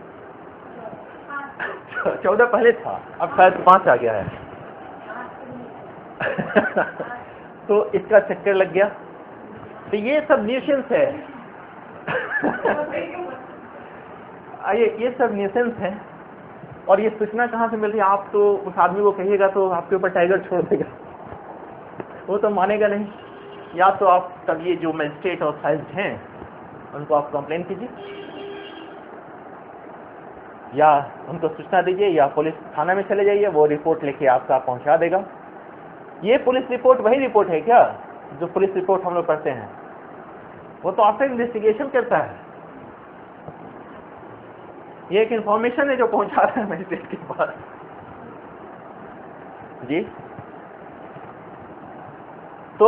14 पहले था, अब शायद 5 आ गया है। तो इसका चक्कर लग गया। तो ये सब न्यूसेंस है। ये सब न्यूसेंस है। और ये सूचना कहाँ से मिल रही है? आप तो उस आदमी को कहिएगा तो आपके ऊपर टाइगर छोड़ देगा, वो तो मानेगा नहीं। या तो आप तब ये जो मजिस्ट्रेट और साइज हैं उनको आप कंप्लेन कीजिए, या उनको सूचना दीजिए, या पुलिस थाना में चले जाइए, वो रिपोर्ट लेके आपका पहुंचा देगा। ये पुलिस रिपोर्ट वही रिपोर्ट है क्या जो पुलिस रिपोर्ट हम लोग पढ़ते हैं? वो तो आफ्टर इन्वेस्टिगेशन करता है। ये एक इंफॉर्मेशन है जो पहुंचा रहा है मजिस्ट्रेट के पास जी। तो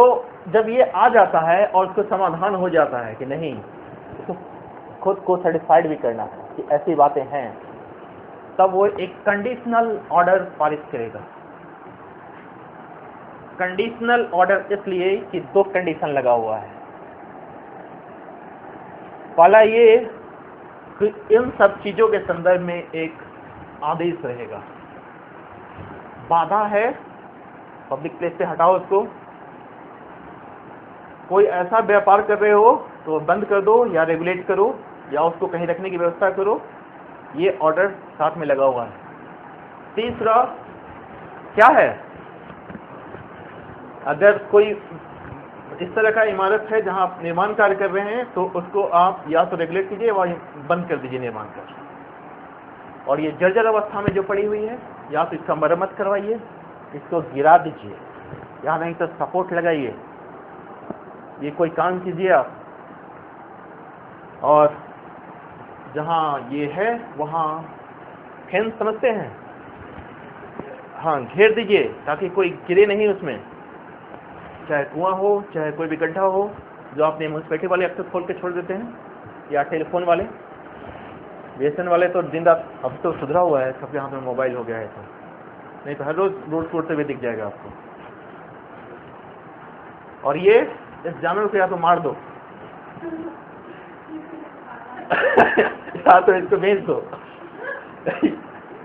जब ये आ जाता है और उसको समाधान हो जाता है कि नहीं, उसको खुद को सेटिस्फाइड भी करना है कि ऐसी बातें हैं, तब वो एक कंडीशनल ऑर्डर पारित करेगा। कंडीशनल ऑर्डर इसलिए कि दो कंडीशन लगा हुआ है। पहला ये कि इन सब चीजों के संदर्भ में एक आदेश रहेगा, बाधा है, पब्लिक प्लेस से हटाओ उसको, कोई ऐसा व्यापार कर रहे हो तो बंद कर दो या रेगुलेट करो या उसको कहीं रखने की व्यवस्था करो, ये ऑर्डर साथ में लगा हुआ है। तीसरा क्या है, अगर कोई इस तरह का इमारत है जहां आप निर्माण कार्य कर रहे हैं तो उसको आप या तो रेगुलेट कीजिए या बंद कर दीजिए निर्माण कार्य, और ये जर्जर अवस्था में जो पड़ी हुई है या तो इसका मरम्मत करवाइए, इसको गिरा दीजिए, या नहीं तो सपोर्ट लगाइए, ये कोई काम कीजिए आप। और जहां ये है वहां फेंस समझते हैं, हाँ, घेर दीजिए ताकि कोई गिरे नहीं उसमें, चाहे कुआं हो चाहे कोई भी गड्ढा हो, जो आपने म्यूनिसिपैलिटी वाले अक्सर खोल के छोड़ देते हैं, या टेलीफोन वाले, बीएसएन वाले तो दिन रात, अब तो सुधरा हुआ है, सबके हाथ में मोबाइल हो गया है, तो नहीं तो हर रोज रोड छोड़ते हुए दिख जाएगा आपको। और ये इस जानवर को या तो मार दो या तो इसको बेच दो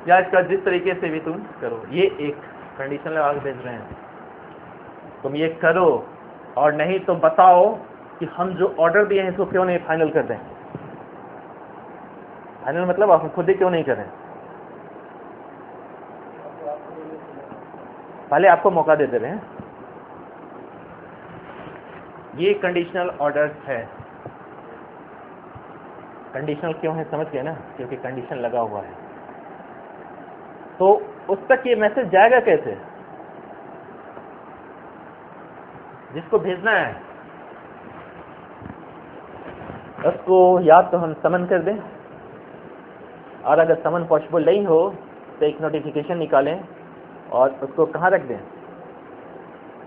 या इसका जिस तरीके से भी तुम करो, ये एक कंडीशन लगा के भेज रहे हैं, तुम ये करो, और नहीं तो बताओ कि हम जो ऑर्डर दिए हैं इसको क्यों नहीं फाइनल कर दें। फाइनल मतलब आप खुद ही क्यों नहीं करें, पहले आपको मौका दे रहे हैं। ये कंडीशनल ऑर्डर है। कंडीशनल क्यों है समझ गए ना, क्योंकि कंडीशन लगा हुआ है। तो उस तक ये मैसेज जाएगा कैसे, जिसको भेजना है उसको या तो हम समन कर दें, और अगर समन पॉसिबल नहीं हो तो एक नोटिफिकेशन निकालें और उसको कहाँ रख दें,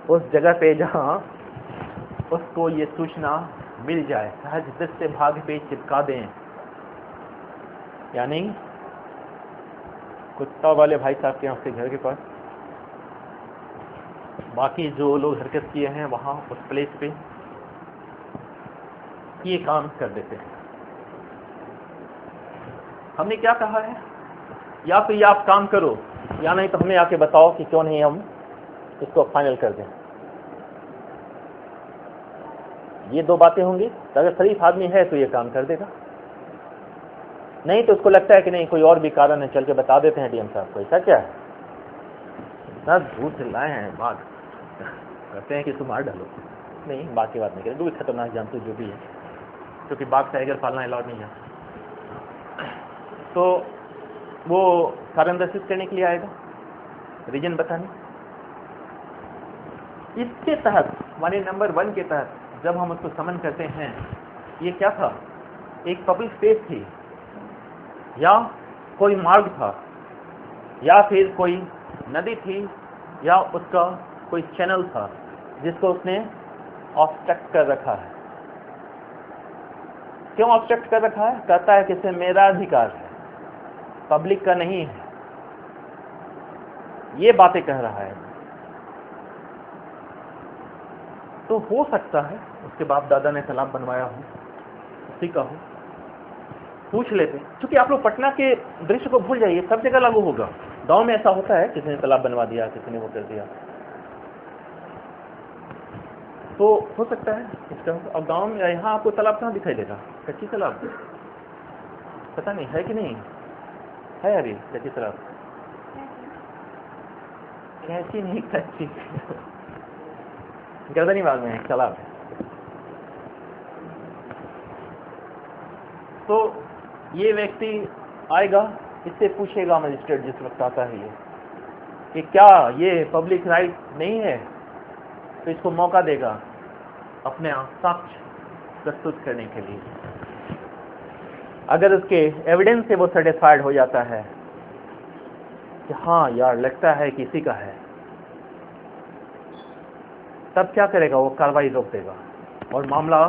उस जगह पे जहाँ उसको ये सूचना मिल जाए, सहज दृश्य भाग पे चिपका दें। यानी कुत्ता वाले भाई साहब के आपके घर के पास, बाकी जो लोग हरकत किए हैं वहां उस प्लेस पे ये काम कर देते हैं। हमने क्या कहा है, या तो ये आप काम करो या नहीं तो हमें आके बताओ कि क्यों नहीं हम इसको फाइनल कर दें। ये दो बातें होंगी, तो अगर शरीफ आदमी है तो ये काम कर देगा, नहीं तो उसको लगता है कि नहीं कोई और भी कारण है, चल के बता देते हैं डीएम साहब को, ऐसा क्या है ना, झूठ लाए हैं, बात कहते हैं कि तुम मार डालो, नहीं बात की बात नहीं करें, जो भी खतरनाक जानते जो भी है, क्योंकि बाघ टाइगर पालना अलाउड नहीं है, तो वो कारण दर्शित करने के लिए आएगा, रीजन बताने। इसके तहत माने नंबर 1 के तहत जब हम उसको समन करते हैं, ये क्या था, एक पब्लिक स्पेस थी या कोई मार्ग था या फिर कोई नदी थी या उसका कोई चैनल था जिसको उसने ऑब्स्ट्रक्ट कर रखा है। क्यों ऑब्स्ट्रक्ट कर रखा है, कहता है कि इसमें मेरा अधिकार है, पब्लिक का नहीं है, ये बातें कह रहा है। तो हो सकता है उसके बाप दादा ने तालाब बनवाया हो, उसी का हो, पूछ लेते। क्योंकि आप लोग पटना के दृश्य को भूल जाइए, सब जगह लागू होगा। गांव में ऐसा होता है, किसी ने तालाब बनवा दिया, किसी ने वो कर दिया, तो हो सकता है इसका। और गांव में यहाँ आपको तालाब कहाँ दिखाई देगा, कच्ची तालाब, पता नहीं है कि नहीं है अभी कच्ची तालाब, कैसी नहीं कच्ची गर्दनी बाग में है तालाब। तो ये व्यक्ति आएगा, इससे पूछेगा मजिस्ट्रेट जिस वक्त आता है ये कि क्या ये पब्लिक राइट नहीं है, तो इसको मौका देगा अपने साक्ष्य प्रस्तुत करने के लिए। अगर उसके एविडेंस से वो सेटिस्फाइड हो जाता है कि हाँ यार लगता है किसी का है, तब क्या करेगा, वो कार्रवाई रोक देगा और मामला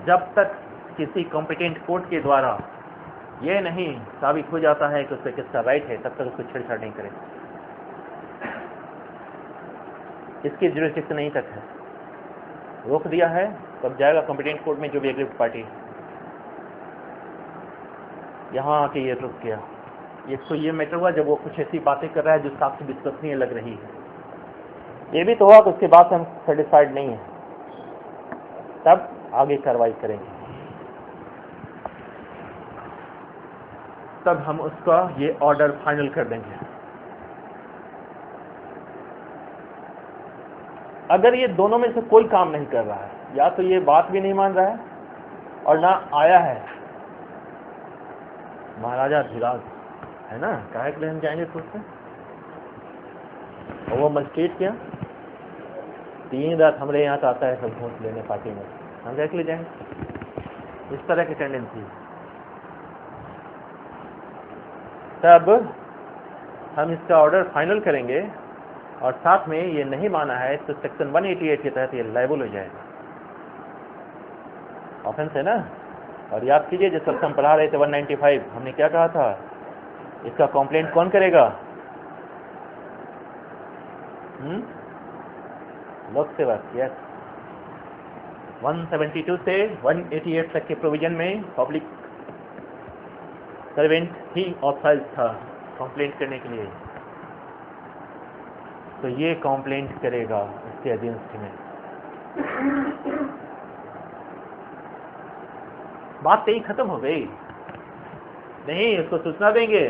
जब तक किसी कॉम्पिटेंट कोर्ट के द्वारा ये नहीं साबित हो जाता है कि उस पर किसका राइट है, तब तक उसको छेड़छाड़ नहीं करेगा। इसकी जुरिस्डिक्शन नहीं तक है, रोक दिया है, तब जाएगा कॉम्पिटेंट कोर्ट में जो भी एग्रीड पार्टी। यहाँ आके ये रुक गया, इसको ये मैटर हुआ जब वो कुछ ऐसी बातें कर रहा है जो साक्ष्य विश्वसनीय लग रही है। ये भी तो हुआ कि उसके बाद हम सेटिस्फाइड नहीं है, तब आगे कार्रवाई करेंगे, तब हम उसका ये ऑर्डर फाइनल कर देंगे। अगर ये दोनों में से कोई काम नहीं कर रहा है, या तो ये बात भी नहीं मान रहा है और ना आया है, महाराजा धीराज है ना, काहे के लिए हम जाएंगे सोचते, और वो मजिस्ट्रेट क्या 3 रात हमारे यहाँ तो आता है सब घूस लेने पार्टी में, हम क्या के लिए जाएंगे, इस तरह की टेंडेंसी। तब हम इसका ऑर्डर फाइनल करेंगे और साथ में ये नहीं माना है तो सेक्शन 188 के तहत ये लायबल हो जाएगा, ऑफेंस है ना। और याद कीजिए जिस वक्त हम पढ़ा रहे थे 195, हमने क्या कहा था, इसका कंप्लेंट कौन करेगा, लोक सेवक। यस, 172 से 188 तक के प्रोविजन में पब्लिक सर्वेंट ही ऑथराइज था कंप्लेंट करने के लिए, तो ये कंप्लेंट करेगा इसके अगेंस्ट में। बात यही खत्म हो गई, नहीं उसको सूचना देंगे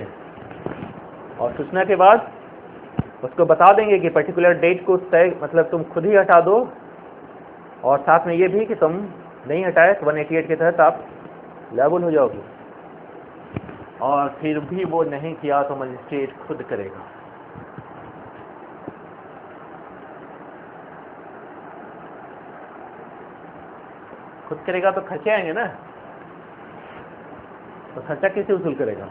और सूचना के बाद उसको बता देंगे कि पर्टिकुलर डेट को तय, मतलब तुम खुद ही हटा दो, और साथ में ये भी कि तुम नहीं हटाए तो 188 के तहत आप लायबल हो जाओगे, और फिर भी वो नहीं किया तो मजिस्ट्रेट खुद करेगा। खुद करेगा तो खर्चे आएंगे ना, तो खर्चा कैसे वसूल करेगा,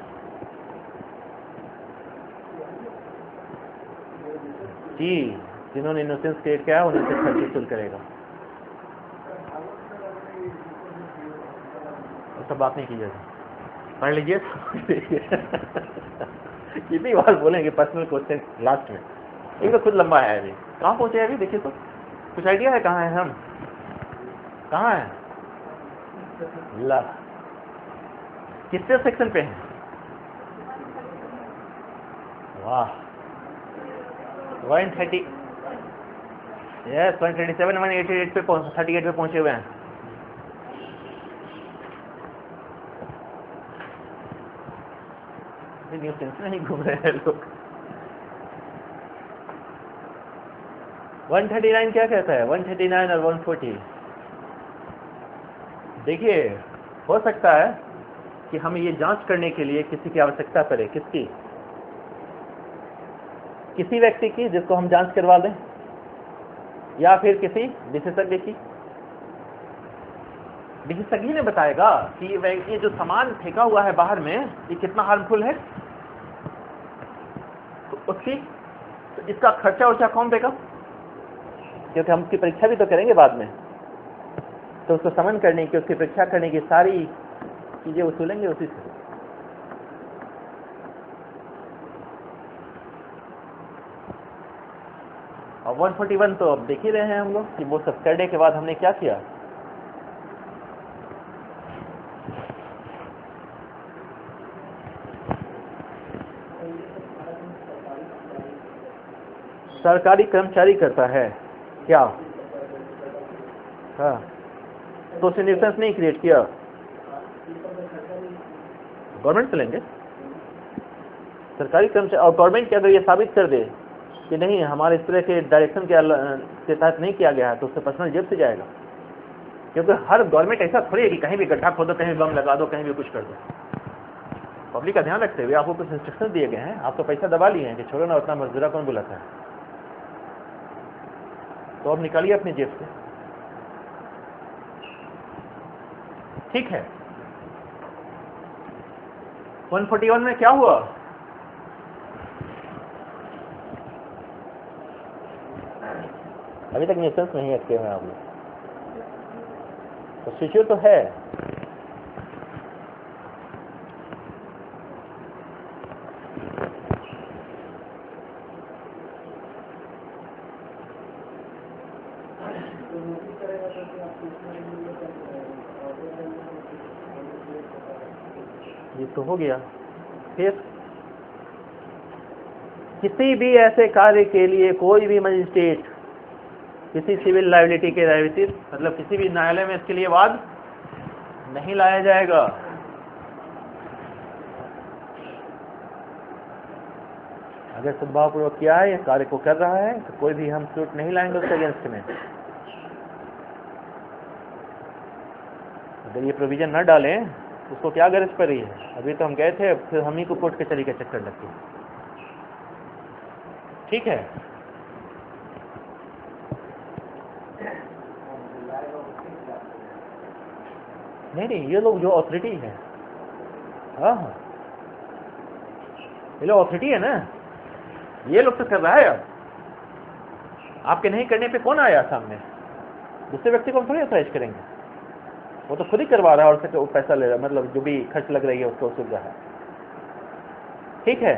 जी जिन्होंने इनोसेंस क्रिएट किया उन्हीं से खर्च वसूल करेगा। सब बात नहीं की जाएगी, पढ़ लीजिए कितनी बार बोलेंगे पर्सनल क्वेश्चन लास्ट में, एक तो खुद लंबा है अभी, कहाँ पहुंचे अभी देखिए तो, कुछ आइडिया है कहाँ है हम, कहाँ है, ला कितने सेक्शन पे हैं, वाह 130, यस 137 188 पे 38 पे पहुंचे हुए हैं। न्यू सेंस नहीं घूम रहे हैं लोग। 139 क्या कहता है, 139 और 140, देखिए हो सकता है कि हमें ये जांच करने के लिए किसी की आवश्यकता पड़े, किसकी, किसी व्यक्ति की जिसको हम जांच करवा दें, या फिर किसी विशेषज्ञ की। विशेषज्ञ ने बताएगा कि ये जो सामान फेंका हुआ है बाहर में ये कितना हार्मफुल है, तो उसकी तो इसका खर्चा उर्चा कौन देगा, क्योंकि हम उसकी परीक्षा भी तो करेंगे बाद में, तो उसको समन करने की, उसकी परीक्षा करने की सारी चीजें वसूलेंगे उसी से। और 141 तो अब देख ही रहे हैं हम लोग कि वो सब करने के बाद हमने क्या किया, सरकारी कर्मचारी करता है क्या, हाँ तो उसने न्यूसेंस नहीं क्रिएट किया, गवर्नमेंट से लेंगे सरकारी कर्मचारी। और गवर्नमेंट अगर ये साबित कर दे कि नहीं हमारे इस तरह के डायरेक्शन के तहत नहीं किया गया है, तो उससे पर्सनल जेब से जाएगा, क्योंकि हर गवर्नमेंट ऐसा थोड़ी है कि कहीं भी गड्ढा खोदो, कहीं भी बम लगा दो, कहीं भी कुछ कर दो। पब्लिक का ध्यान रखते हुए आपको कुछ इंस्ट्रक्शन दिए गए हैं, आप तो पैसा दबा लिए हैं कि छोड़ो ना, उतना मजदूरा कौन बुलाता है, तो अब निकालिए अपनी जेब से, ठीक है। 141 में क्या हुआ? अभी तक न्यूसेंस नहीं रखे हुए आप लोग, तो स्विचर तो है। ये तो हो गया। फिर किसी भी ऐसे कार्य के लिए कोई भी मजिस्ट्रेट किसी सिविल लायबिलिटी के दायरे, मतलब किसी भी न्यायालय में इसके लिए वाद नहीं लाया जाएगा। अगर सद्भावपूर्वक किया है, कार्य को कर रहा है, तो कोई भी हम सूट नहीं लाएंगे उसके अगेंस्ट में। अगर ये प्रोविजन न डालें तो उसको क्या गरज पड़ रही है? अभी तो हम गए थे, फिर हम ही को कोर्ट कचहरी का चक्कर लग गया। ठीक है, नहीं, ये लोग जो अथॉरिटी है, हाँ, ये लोग अथॉरिटी है ना, ये लोग तो कर रहा है। अब आपके नहीं करने पे कौन आया सामने? दूसरे व्यक्ति को हम थोड़ी अथॉराइज करेंगे, वो तो खुद ही करवा रहा है और उससे पैसा ले रहा है, मतलब जो भी खर्च लग रही है उसको वसूल रहा है। ठीक है,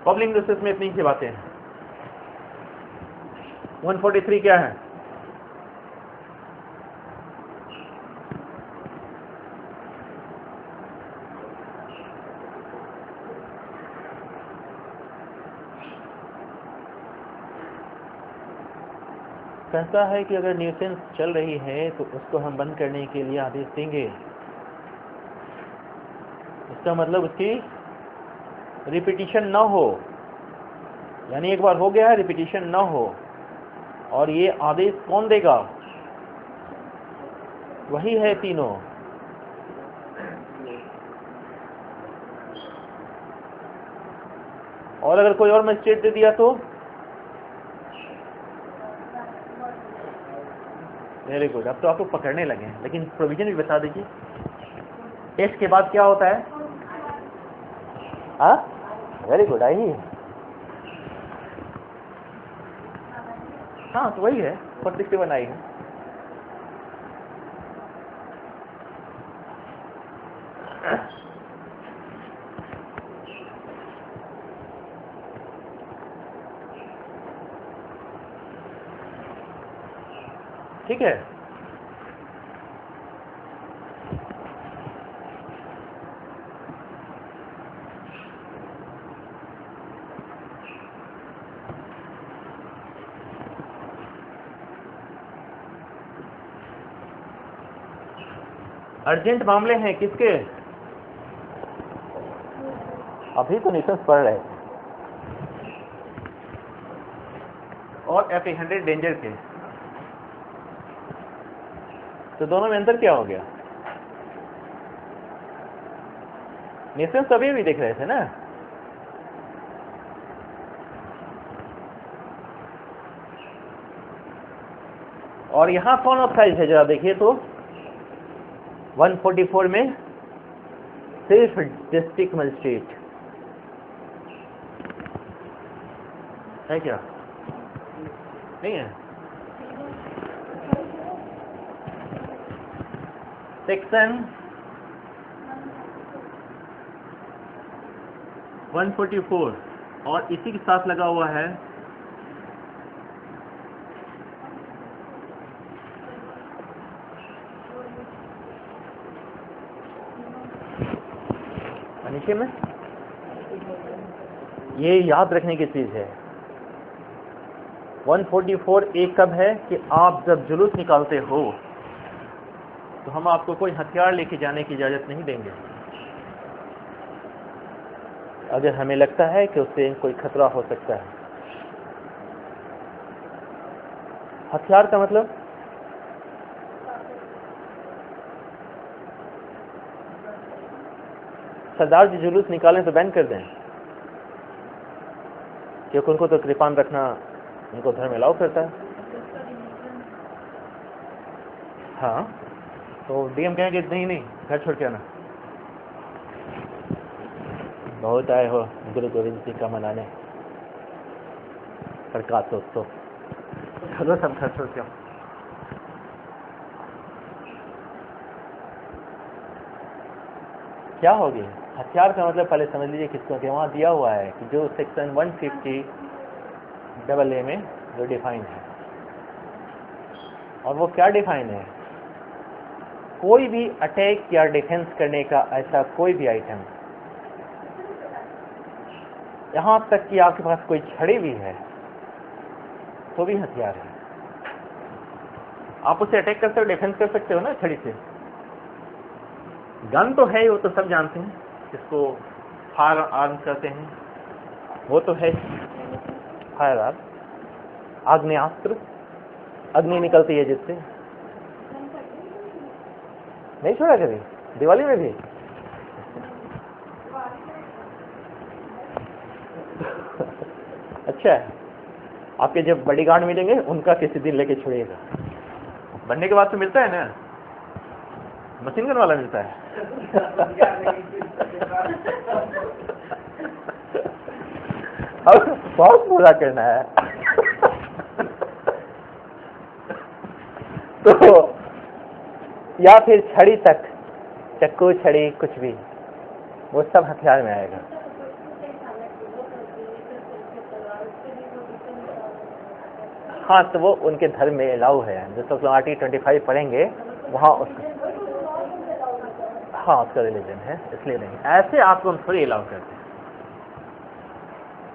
पब्लिक इंडस्ट्रीज में इतनी सी बातें हैं। 143 क्या है? कहता है कि अगर न्यूसेंस चल रही है तो उसको हम बंद करने के लिए आदेश देंगे। इसका मतलब उसकी रिपीटिशन ना हो, यानी एक बार हो गया है, रिपीटिशन ना हो। और ये आदेश कौन देगा? वही है तीनों। और अगर कोई और मजिस्ट्रेट दे दिया तो वेरी गुड, अब तो आपको पकड़ने लगे हैं। लेकिन प्रोविजन भी बता दीजिए, टेस्ट के बाद क्या होता है? हाँ, वेरी गुड, आई ही। हाँ, तो वही है, 461 आई है। ठीक है, अर्जेंट मामले हैं किसके? अभी तो न्यूसेंस पढ़ रहे थे, और F100 डेंजर के। तो दोनों में अंतर क्या हो गया? न्यूसेंस तो अभी भी देख रहे थे ना। और यहां कौन ऑथराइज है जरा देखिए तो। 144 में सिर्फ डिस्ट्रिक्ट मजिस्ट्रेट है क्या? नहीं है। सेक्शन 144 और इसी के साथ लगा हुआ है नीचे में। ये याद रखने की चीज है। 144 एक कब है कि आप जब जुलूस निकालते हो तो हम आपको कोई हथियार लेके जाने की इजाजत नहीं देंगे अगर हमें लगता है कि उससे कोई खतरा हो सकता है। हथियार का मतलब सरदार जी जुलूस निकालें तो बैन कर दें, क्योंकि उनको तो कृपान रखना उनको धर्म अलाउ करता है। हाँ, तो डीएम कहेंगे नहीं नहीं घर छोड़ के आना। बहुत आए हो गुरु गोविंद जी का मनाने प्रकाशोत्सव, चलो सब घर छोड़ के आओ। क्या होगी हथियार का मतलब पहले समझ लीजिए किसको, कि वहाँ दिया हुआ है कि जो सेक्शन 150 AA में जो डिफाइन है, और वो क्या डिफाइन है, कोई भी अटैक या डिफेंस करने का ऐसा कोई भी आइटम, यहाँ तक कि आपके पास कोई छड़ी भी है तो भी हथियार है। आप उसे अटैक कर सकते हो, डिफेंस कर सकते हो ना छड़ी से। गन तो है ही, वो तो सब जानते हैं, जिसको फायर आर्म कहते हैं, वो तो है फायर आर्म, आग्नेयास्त्र, अग्नि निकलती है जिससे। नहीं छोड़ा कभी दिवाली में भी? अच्छा है, आपके जब बॉडीगार्ड मिलेंगे उनका किसी दिन लेके छोड़िएगा। बनने के बाद तो मिलता है ना, मशीन गन वाला मिलता है। अब बहुत पूरा करना है। तो या फिर छड़ी तक, चक्कू छड़ी कुछ भी, वो सब हथियार में आएगा। हाँ, तो वो उनके धर्म में अलाउ है, जो तो आर्टिकल 25 पढ़ेंगे वहाँ हाँ उसका रिलीजन है, इसलिए नहीं। ऐसे आपको हम थोड़ी अलाउ करते हैं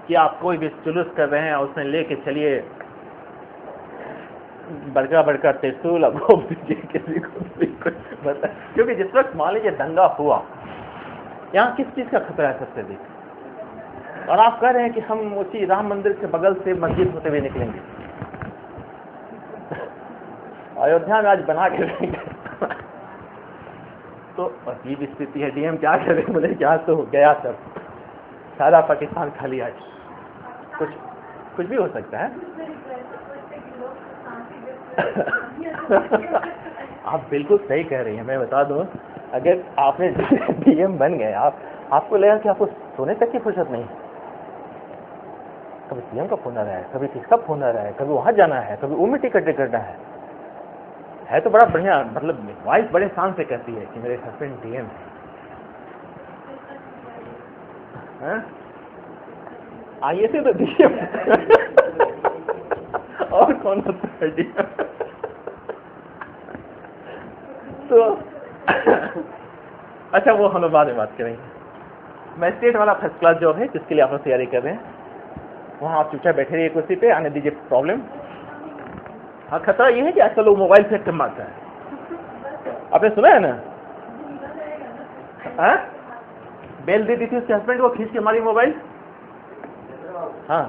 कि आप कोई भी जुलूस कर रहे हैं उसमें लेके चलिए बड़का बड़का त्रिशूल, अब घोप दीजिए किसी को भी कुछ बता। क्योंकि जिस वक्त मान लीजिए दंगा हुआ, यहाँ किस चीज का खतरा है सबसे अधिक, और आप कह रहे हैं कि हम उसी राम मंदिर के बगल से मस्जिद होते हुए निकलेंगे। अयोध्या में आज बना के रहेंगे। तो अजीब स्थिति है। डीएम क्या करे, बोले क्या तो गया सब, सारा पाकिस्तान खाली। आज कुछ भी हो सकता है। आप बिल्कुल सही कह रही हैं। मैं बता दूं, अगर आपने डीएम बन गए, आपको लगेगा कि आपको सोने तक की फुर्सत नहीं। कभी सीएम का फोन आ रहा है, कभी किसका फोन आ रहा है, कभी वहां जाना है, कभी वो में टिकट करना है तो बड़ा बढ़िया, मतलब वाइफ बड़े शान से कहती है कि मेरे हस्बैंड डीएम है। आइए से तो डीएम और कौन होता है डीएम? तो अच्छा, वो हम लोग बाद में बात करेंगे। मैं स्टेट वाला फर्स्ट क्लास जॉब है जिसके लिए आप लोग तैयारी कर रहे हैं, वहाँ आप चुपचाप बैठे रहिए कुर्सी पे, आने दीजिए प्रॉब्लम। हाँ, खतरा ये है कि आजकल लोग मोबाइल से कम मारता है। आपने सुना है ना? हाँ, बेल दे दी थी उसके हस्बैंड को, खींच के मारी मोबाइल। हाँ,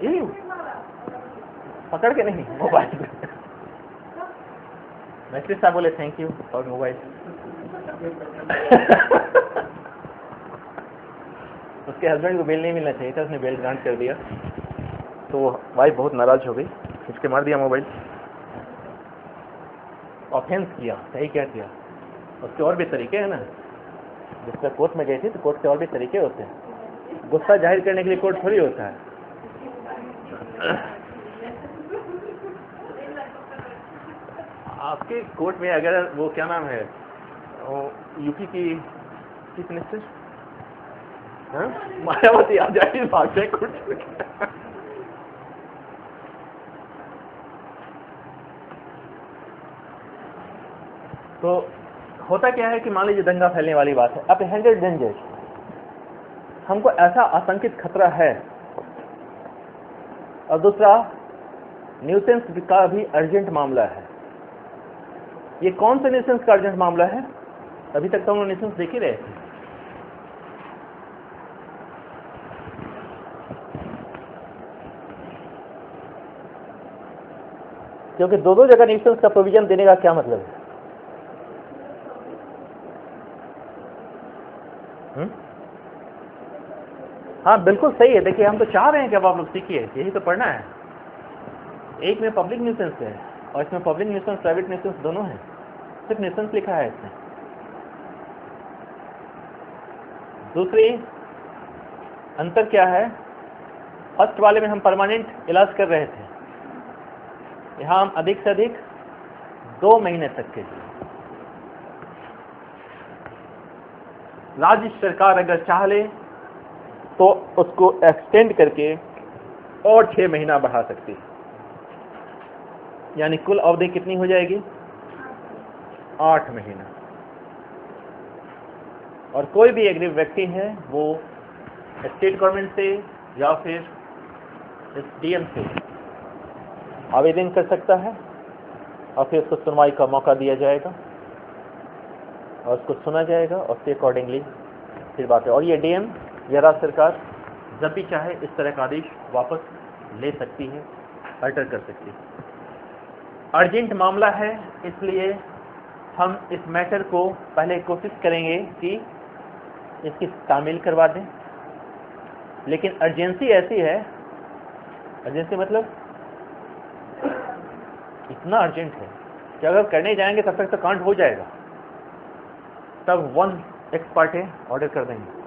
यही पकड़ के नहीं, मोबाइल पे। मैसेज साहब बोले थैंक यू फॉर मोबाइल। उसके हस्बैंड को बेल नहीं मिलना चाहिए था, उसने बेल ग्रांट कर दिया, तो वाइफ बहुत नाराज हो गई, खींच के मार दिया मोबाइल। ऑफेंस किया, सही क्या किया। उसके और भी तरीके हैं ना, जिस पर कोर्ट में गई थी तो कोर्ट के और भी तरीके होते हैं। गुस्सा जाहिर करने के लिए कोर्ट थोड़ी होता है। आपके कोर्ट में अगर वो क्या नाम है, यूपी की चीफ मिनिस्टर मायावती आ जाए भाग जाए कुछ। तो होता क्या है कि मान लीजिए दंगा फैलने वाली बात है, अप्रहेंडेड डेंजर, हमको ऐसा आशंकित खतरा है, और दूसरा न्यूसेंस का भी अर्जेंट मामला है। ये कौन सा न्यूसेंस का अर्जेंट मामला है? अभी तक तो हम लोग न्यूसेंस देख ही रहे थे। क्योंकि दो जगह न्यूसेंस का प्रोविजन देने का क्या मतलब है? हाँ बिल्कुल सही है। देखिए, हम तो चाह रहे हैं कि अब आप लोग सीखिए, यही तो पढ़ना है। एक में पब्लिक न्यूसेंस है और इसमें पब्लिक न्यूसेंस प्राइवेट न्यूसेंस दोनों है, सिर्फ न्यूसेंस लिखा है इसमें। दूसरी अंतर क्या है, फर्स्ट वाले में हम परमानेंट इलाज कर रहे थे, यहाँ हम अधिक से अधिक 2 महीने तक के लिए। राज्य सरकार अगर चाह ले तो उसको एक्सटेंड करके और 6 महीना बढ़ा सकती है, यानी कुल अवधि कितनी हो जाएगी, 8 महीना। और कोई भी एग्रीव व्यक्ति है वो स्टेट गवर्नमेंट से या फिर डीएम से आवेदन कर सकता है और फिर उसको सुनवाई का मौका दिया जाएगा और उसको सुना जाएगा और उसके अकॉर्डिंगली फिर बात है। और ये डीएम या राज्य सरकार जब भी चाहे इस तरह का आदेश वापस ले सकती है, अल्टर कर सकती है। अर्जेंट मामला है, इसलिए हम इस मैटर को पहले कोशिश करेंगे कि इसकी तामील करवा दें, लेकिन अर्जेंसी ऐसी है, अर्जेंसी मतलब इतना अर्जेंट है कि अगर करने जाएंगे तब तक तो कांड हो जाएगा, तब 1 एक्स पार्टे ऑर्डर कर देंगे।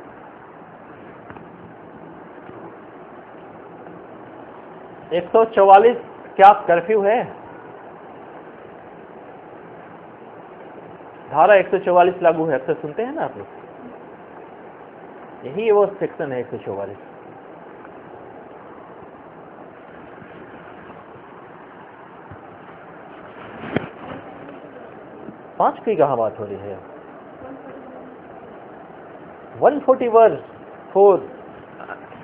एक 144 क्या कर्फ्यू है? धारा 144 लागू है, अक्सर सुनते हैं ना आप लोग, यही वो सेक्शन है 144। पांच की कहाँ बात हो रही है? 144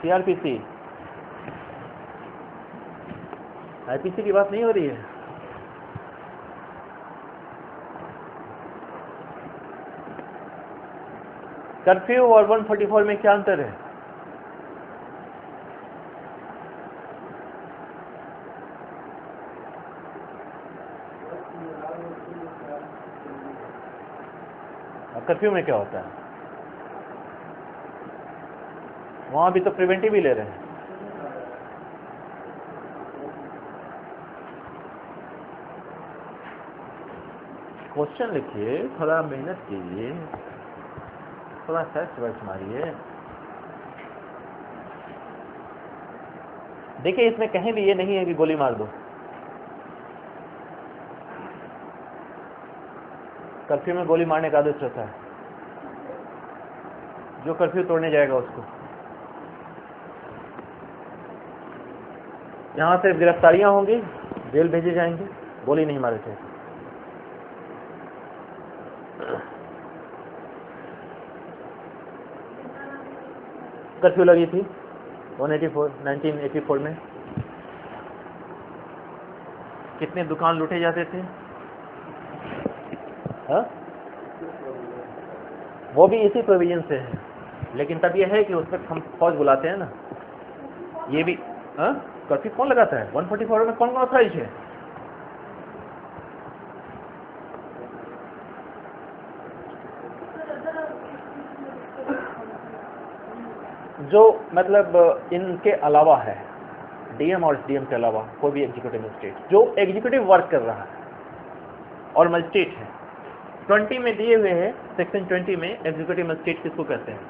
सीआरपीसी, आईपीसी की बात नहीं हो रही है। कर्फ्यू और 144 में क्या अंतर है? कर्फ्यू में क्या होता है? वहां भी तो प्रिवेंटिव ही ले रहे हैं। क्वेश्चन लिखिए, थोड़ा मेहनत कीजिए, थोड़ा सर्च वर्च मारिए। देखिए इसमें कहीं भी ये नहीं है कि गोली मार दो। कर्फ्यू में गोली मारने का आदेश रहता है, जो कर्फ्यू तोड़ने जाएगा उसको। यहां से गिरफ्तारियां होंगी, जेल भेजे जाएंगे, गोली नहीं मारे थे। कर्फ्यू लगी थी 1984 में। कितने दुकान लूटे जाते थे? हाँ? वो भी इसी प्रोविजन से है, लेकिन तब यह है कि उस पर हम फौज बुलाते हैं ना। ये भी हाँ, कर्फ्यू कौन लगाता है? 144 में कौन कौन ऑथराइज है? जो मतलब इनके अलावा है, डीएम और एसडीएम के अलावा कोई भी एग्जीक्यूटिव मजिस्ट्रेट जो एग्जीक्यूटिव वर्क कर रहा है और मजिस्ट्रेट है। 20 में दिए हुए हैं, सेक्शन 20 में एग्जीक्यूटिव मजिस्ट्रेट किसको कहते हैं?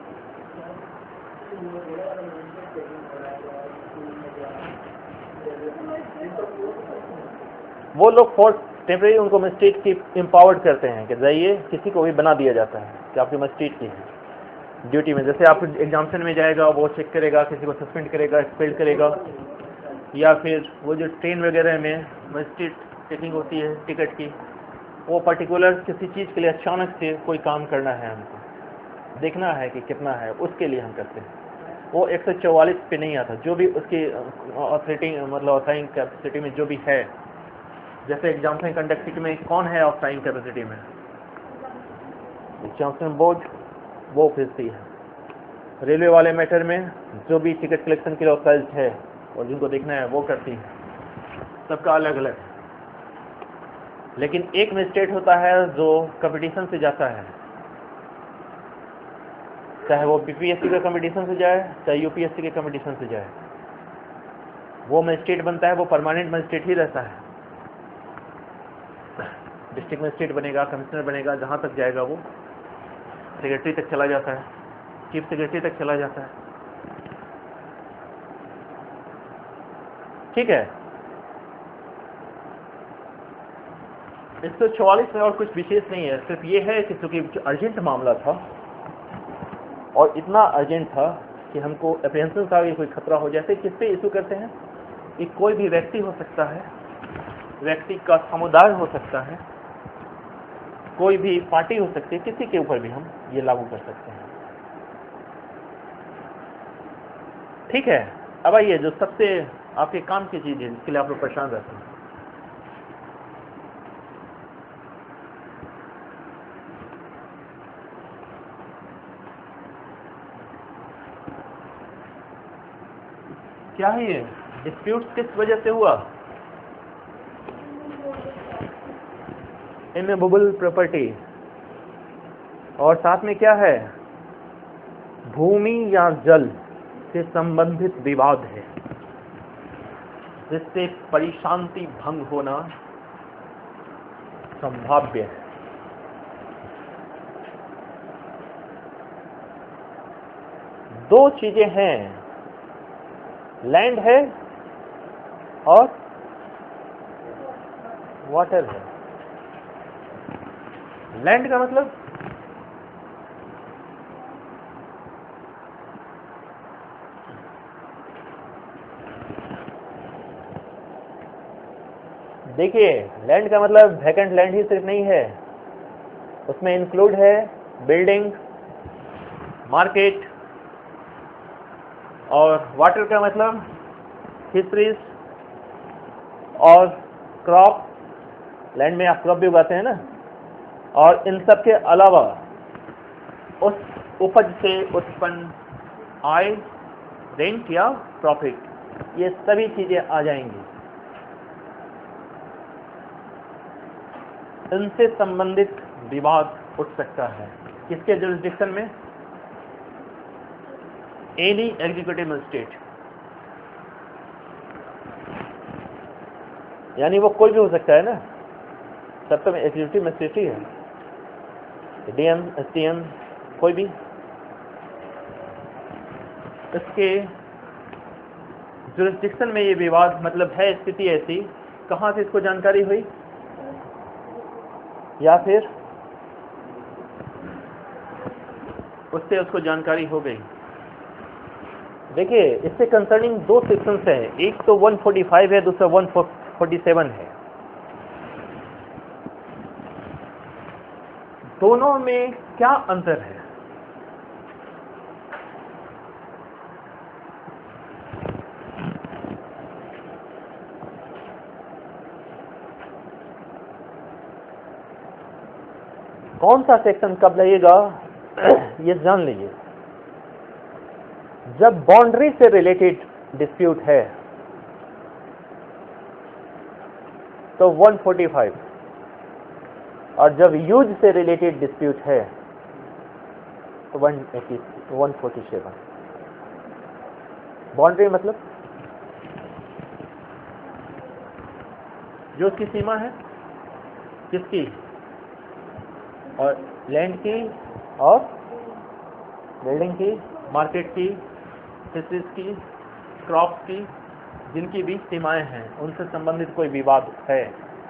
वो लोग फॉर टेम्परेरी उनको मजिस्ट्रेट की एम्पावर्ड करते हैं कि जाइए, किसी को भी बना दिया जाता है कि आपकी मजिस्ट्रेट की है ड्यूटी में। जैसे आप एग्जामिनेशन में जाएगा, वो चेक करेगा, किसी को सस्पेंड करेगा, एक्सपेल करेगा, या फिर वो जो ट्रेन वगैरह में मजिस्ट्रेट चेकिंग होती है टिकट की, वो पर्टिकुलर किसी चीज़ के लिए अचानक से कोई काम करना है, हमको देखना है कि कितना है, उसके लिए हम करते हैं। वो 144 पे नहीं आता, जो भी उसकी ऑथोरिटी मतलब ऑथराइजिंग कैपेसिटी में जो भी है। जैसे एग्जामिनेशन कंडक्टिंग में कौन है ऑथराइजिंग कैपेसिटी में? एग्जामिनेशन बोर्ड, वो फिरती है। रेलवे वाले मैटर में जो भी टिकट कलेक्शन के लिए ऑथराइज है और जिनको देखना है वो करती है, सबका अलग अलग है। लेकिन एक मजिस्ट्रेट होता है जो कंपटीशन से जाता है, चाहे वो बीपीएससी के कंपटीशन से जाए, चाहे यूपीएससी के कंपटीशन से जाए। वो मजिस्ट्रेट बनता है वो परमानेंट मजिस्ट्रेट ही रहता है। डिस्ट्रिक्ट मजिस्ट्रेट बनेगा, कमिश्नर बनेगा, जहाँ तक जाएगा वो सेक्रेटरी तक चला जाता है, चीफ सेक्रेटरी तक चला जाता है। ठीक है, 144 में और कुछ विशेष नहीं है, सिर्फ ये है कि चूंकि अर्जेंट मामला था और इतना अर्जेंट था कि हमको अप्रीहेंशन था कि कोई खतरा हो जाए। किस पे इशू करते हैं कि कोई भी व्यक्ति हो सकता है, व्यक्ति का समुदाय हो सकता है, कोई भी पार्टी हो सकती है, किसी के ऊपर भी हम ये लागू कर सकते हैं। ठीक है, अब आइए जो सबसे आपके काम की चीज है जिसके लिए आप लोग परेशान रहते हैं, क्या है ये डिस्प्यूट किस वजह से हुआ? इमूवेबल प्रॉपर्टी, और साथ में क्या है? भूमि या जल से संबंधित विवाद है जिससे परिशांति भंग होना संभाव्य है। दो चीजें हैं, लैंड है और वाटर है। लैंड का मतलब देखिए, लैंड का मतलब वैकेंट लैंड ही सिर्फ नहीं है, उसमें इंक्लूड है बिल्डिंग, मार्केट, और वाटर का मतलब फिशरीज और क्रॉप, लैंड में आप क्रॉप भी उगाते हैं ना, और इन सब के अलावा उस उपज से उत्पन्न आय, रेंट या प्रॉफिट, ये सभी चीजें आ जाएंगी। इनसे संबंधित विवाद उठ सकता है किसके जुरिस्डिक्शन में? एनी एग्जीक्यूटिव मजिस्ट्रेट, यानी वो कोई भी हो सकता है ना, सब तो एग्जीक्यूटिव मजिस्ट्रेट ही है, डीएम, एसडीएम, कोई भी। इसके जुरिस्डिक्शन में ये विवाद मतलब है स्थिति ऐसी, कहाँ से इसको जानकारी हुई या फिर उससे उसको जानकारी हो गई। देखिए, इससे कंसर्निंग दो सेक्शंस हैं, एक तो 145 है, दूसरा 147 है। दोनों में क्या अंतर है? कौन सा सेक्शन कब लगेगा ये जान लीजिए। जब बाउंड्री से रिलेटेड डिस्प्यूट है तो 145, और जब यूज से रिलेटेड डिस्प्यूट है तो 147। बाउंड्री मतलब जो उसकी सीमा है, किसकी? और लैंड की और बिल्डिंग की, मार्केट की, फिशरीज की, क्रॉप्स की, जिनकी बीच सीमाएं हैं, उनसे संबंधित कोई विवाद है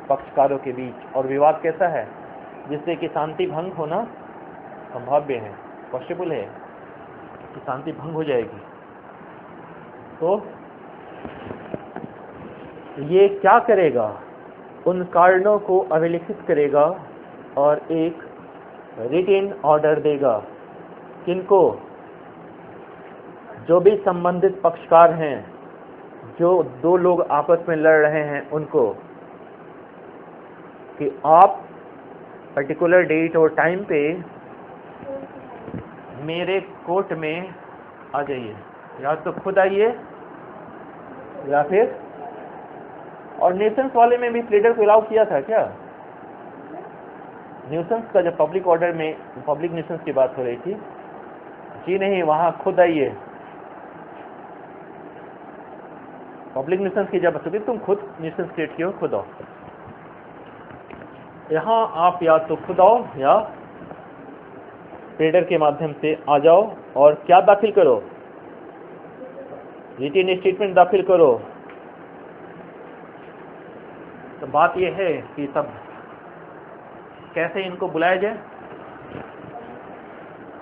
पक्षकारों के बीच, और विवाद कैसा है? जिससे कि शांति भंग होना संभाव्य है, पॉसिबल है कि शांति भंग हो जाएगी। तो ये क्या करेगा? उन कारणों को अभिलिखित करेगा और एक रिटेन ऑर्डर देगा। किनको? जो भी संबंधित पक्षकार हैं, जो दो लोग आपस में लड़ रहे हैं, उनको, कि आप पर्टिकुलर डेट और टाइम पे मेरे कोर्ट में आ जाइए, या तो खुद आइए या फिर, और न्यूसेंस वाले में भी प्लीडर को अलाउ किया था क्या? न्यूसेंस का जब पब्लिक ऑर्डर में पब्लिक न्यूसेंस की बात हो रही थी, जी नहीं, वहां खुद आइए पब्लिक न्यूसेंस की जब चूंकि तुम खुद न्यूसेंस क्रिएट किए हो, खुद आओ यहाँ, आप या तो खुद आओ या ट्रेडर के माध्यम से आ जाओ और क्या दाखिल करो, रिटन स्टेटमेंट दाखिल करो। तो बात यह है कि तब कैसे इनको बुलाया जाए,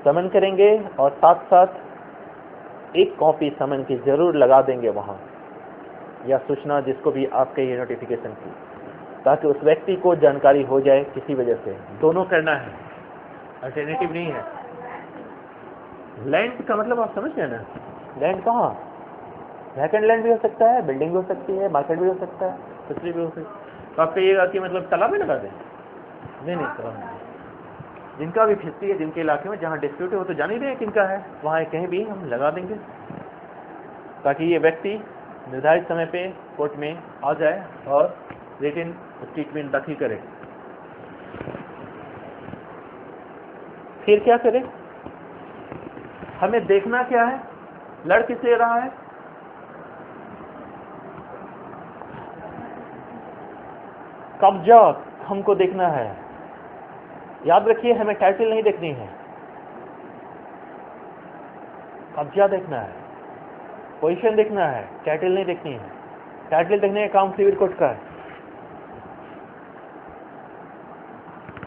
समन करेंगे और साथ साथ एक कॉपी समन की जरूर लगा देंगे वहाँ, या सूचना जिसको भी आपके ये नोटिफिकेशन की, ताकि उस व्यक्ति को जानकारी हो जाए किसी वजह से। दोनों करना है, अल्टरनेटिव नहीं है। लैंड का मतलब आप समझ गए ना, लैंड कहाँ, वैकेंट लैंड भी हो सकता है, बिल्डिंग भी हो सकती है, मार्केट भी हो सकता है, कुछ भी हो सकता है। तो आप कहिएगा कि मतलब तालाब में लगा दें, नहीं तालाब में, जिनका भी फिस्ती है, जिनके इलाके में जहाँ डिस्प्यूट है वो तो जान ही रहे हैं किनका है, वहाँ कहीं भी हम लगा देंगे, ताकि ये व्यक्ति निर्धारित समय पे कोर्ट में आ जाए और रिटन स्टेटमेंट दाखिल करे। फिर क्या करें, हमें देखना क्या है, लड़ किससे रहा है, कब्जा हमको देखना है। याद रखिए, हमें टाइटल नहीं देखनी है, कब्जा देखना है, पोजीशन देखना है, टाइटल नहीं देखनी है। टाइटल देखने का काम सिविल कोर्ट का है।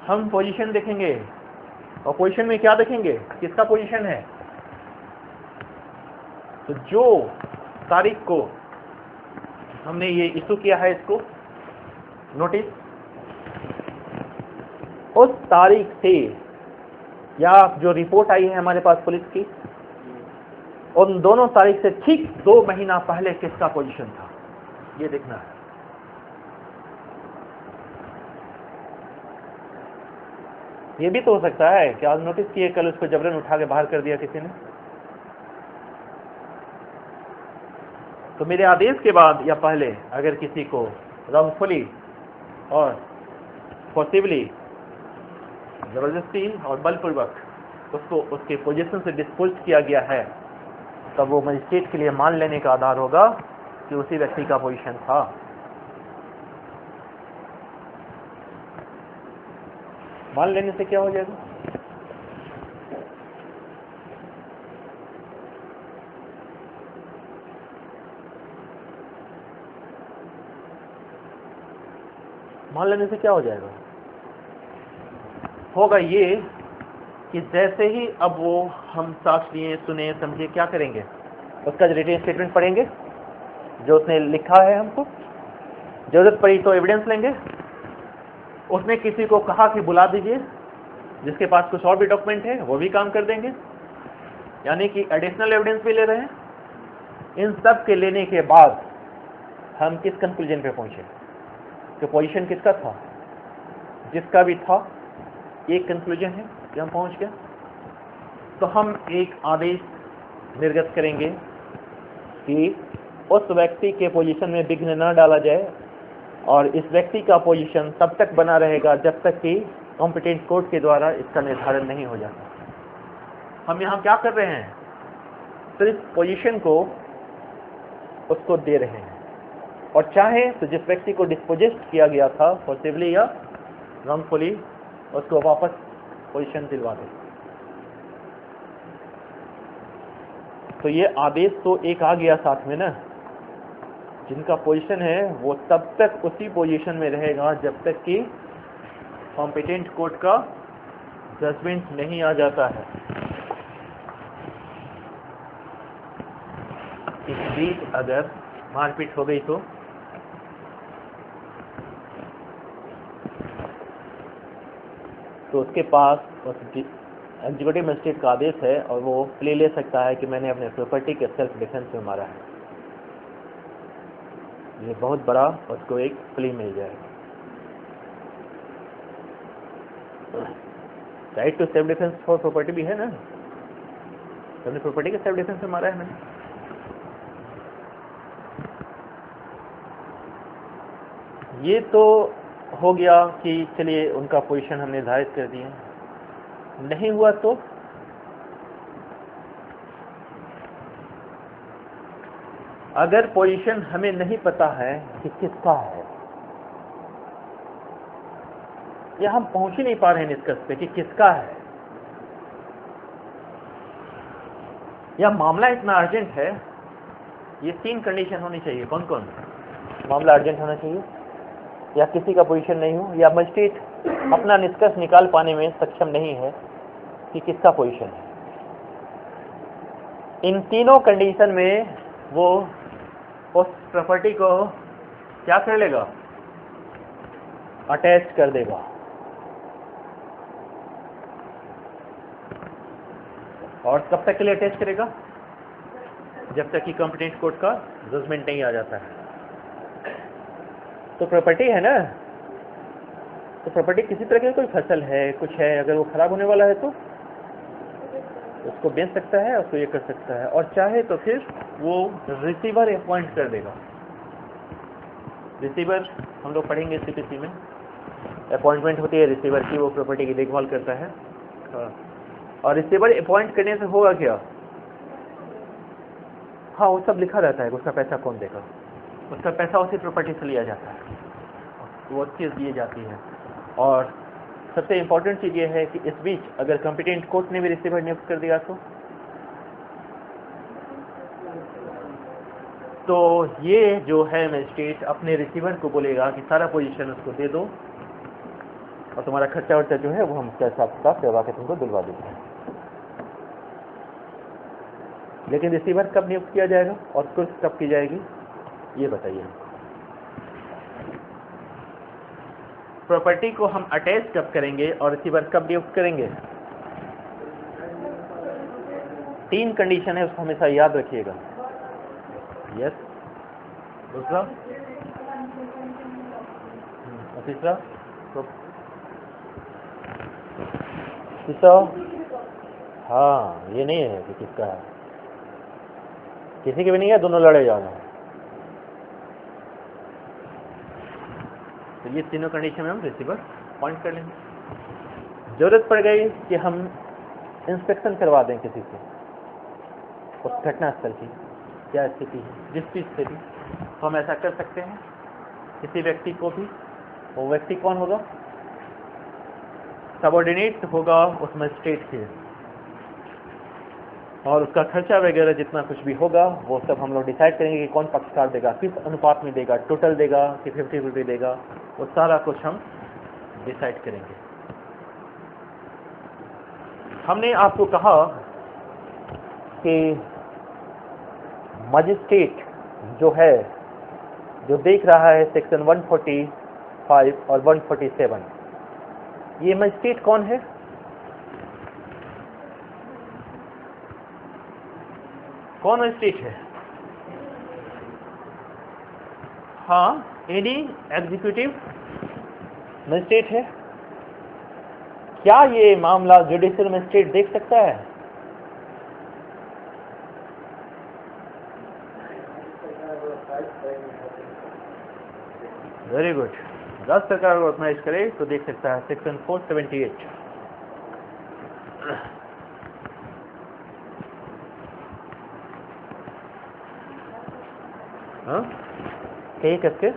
हम पोजीशन देखेंगे, और पोजीशन में क्या देखेंगे, किसका पोजीशन है। तो जो तारीख को हमने ये इशू किया है इसको नोटिस, उस तारीख से या जो रिपोर्ट आई है हमारे पास पुलिस की, उन दोनों तारीख से ठीक 2 महीना पहले किसका पोजीशन था, ये देखना है। ये भी तो हो सकता है कि आज नोटिस किए, कल उसको जबरन उठा के बाहर कर दिया किसी ने। तो मेरे आदेश के बाद या पहले अगर किसी को रॉन्गफुली और पॉसिबली जबरदस्ती और बलपूर्वक उसको उसके पोजीशन से डिस्पोज किया गया है, तब वो मजिस्ट्रेट के लिए मान लेने का आधार होगा कि उसी व्यक्ति का पोजीशन था। मान लेने से क्या हो जाएगा, मान लेने से क्या हो जाएगा, होगा ये कि जैसे ही अब वो हम साक्ष्य लिए, सुने, समझे, क्या करेंगे, उसका रिटन स्टेटमेंट पढ़ेंगे जो उसने लिखा है हमको, जरूरत पड़ी तो एविडेंस लेंगे। उसने किसी को कहा कि बुला दीजिए, जिसके पास कुछ और भी डॉक्यूमेंट है वो भी काम कर देंगे, यानी कि एडिशनल एविडेंस भी ले रहे हैं। इन सब के लेने के बाद हम किस कंक्लूजन पे पहुंचे कि पोजीशन किसका था, जिसका भी था, एक कंक्लूजन है कि हम पहुंच गए। तो हम एक आदेश निर्गत करेंगे कि उस व्यक्ति के पोजीशन में विघ्न न डाला जाए, और इस व्यक्ति का पोजीशन तब तक बना रहेगा जब तक कि कॉम्पिटेंट कोर्ट के द्वारा इसका निर्धारण नहीं हो जाता। हम यहाँ क्या कर रहे हैं, सिर्फ पोजीशन को उसको दे रहे हैं, और चाहे तो जिस व्यक्ति को डिस्पोजेस्ट किया गया था पॉसिबली या रॉन्गफुली, उसको वापस पोजीशन दिलवा दे। तो ये आदेश तो एक आ गया साथ में ना, जिनका पोजीशन है वो तब तक उसी पोजीशन में रहेगा जब तक कि कॉम्पिटेंट कोर्ट का जजमेंट नहीं आ जाता है। इस बीच अगर मारपीट हो गई तो उसके पास एग्जीक्यूटिव मजिस्ट्रेट का आदेश है और वो प्ले ले सकता है कि मैंने अपने प्रॉपर्टी के सेल्फ डिफेंस में मारा है। ये बहुत बड़ा उसको एक प्ले मिल जाएगा। Right to self defence for property भी है ना, अपनी प्रॉपर्टी के सेल्फ डिफेंस में मारा है मैंने। ये तो हो गया कि चलिए उनका पोजीशन हम निर्धारित कर दिए। नहीं हुआ अगर पोजीशन हमें नहीं पता है कि किसका है, या हम पहुंच ही नहीं पा रहे हैं निष्कर्ष पे कि किसका है, या मामला इतना अर्जेंट है, ये 3 कंडीशन होनी चाहिए। कौन कौन? मामला अर्जेंट होना चाहिए, या किसी का पोजीशन नहीं हो, या मजिस्ट्रेट अपना निष्कर्ष निकाल पाने में सक्षम नहीं है कि किसका पोजीशन है। इन तीनों कंडीशन में वो उस प्रॉपर्टी को क्या कर लेगा? अटैच कर देगा। और कब तक के लिए अटैच करेगा? जब तक कि कॉम्पिटेंट कोर्ट का जजमेंट नहीं आ जाता है। तो प्रॉपर्टी है ना, तो प्रॉपर्टी किसी तरह की कोई फसल है, कुछ है, अगर वो खराब होने वाला है तो उसको बेच सकता है, उसको ये कर सकता है, और चाहे तो फिर वो रिसीवर अपॉइंट कर देगा। रिसीवर हम लोग पढ़ेंगे सीपीसी में, अपॉइंटमेंट होती है रिसीवर की, वो प्रॉपर्टी की देखभाल करता है। और रिसीवर अपॉइंट करने से होगा क्या? हाँ, वो सब लिखा रहता है, उसका पैसा कौन देगा, उसका पैसा उसी प्रॉपर्टी से लिया जाता है, वो चीज़ दी जाती है। और सबसे इम्पोर्टेंट चीज़ ये है कि इस बीच अगर कॉम्पिटेंट कोर्ट ने भी रिसीवर नियुक्त कर दिया तो ये जो है मजिस्ट्रेट अपने रिसीवर को बोलेगा कि सारा पोजीशन उसको दे दो, और तुम्हारा खर्चा वर्चा जो है वो हम हिसाब किताब करवा के तुमको दिलवा देंगे। लेकिन रिसीवर कब नियुक्त किया जाएगा और कुर्स कब की जाएगी, ये बताइए। प्रॉपर्टी को हम अटैच कब करेंगे और रिसीवर कब नियुक्त करेंगे? 3 कंडीशन है, उसको हमेशा याद रखिएगा। यस, दूसरा और तीसरा, तीसरा हाँ, ये नहीं है कि किसका है, किसी के भी नहीं है, दोनों लड़े जाना है। तो ये तीनों कंडीशन में हम रिसीवर पॉइंट कर लेंगे। जरूरत पड़ गई कि हम इंस्पेक्शन करवा दें किसी से उस घटनास्थल की क्या स्थिति है, जिस चीज से भी, तो हम ऐसा कर सकते हैं किसी व्यक्ति को भी। वो व्यक्ति कौन होगा? सबऑर्डिनेट होगा उस मजिस्ट्रेट के, और उसका खर्चा वगैरह जितना कुछ भी होगा वो सब हम लोग डिसाइड करेंगे कि कौन पक्षकार देगा, किस अनुपात में देगा, टोटल देगा कि 50-50 देगा, वो सारा कुछ हम डिसाइड करेंगे। हमने आपको कहा कि मजिस्ट्रेट जो है, जो देख रहा है सेक्शन 145 और 147, ये मजिस्ट्रेट कौन है? कौन मजिस्ट्रेट है? हाँ, एनी एग्जीक्यूटिव मजिस्ट्रेट है। क्या ये मामला जुडिशियल मजिस्ट्रेट देख सकता है? Very good. राज्य सरकार अगर ऑर्गेनाइज करे तो देख सकता है, सेक्शन 478। हाँ, करके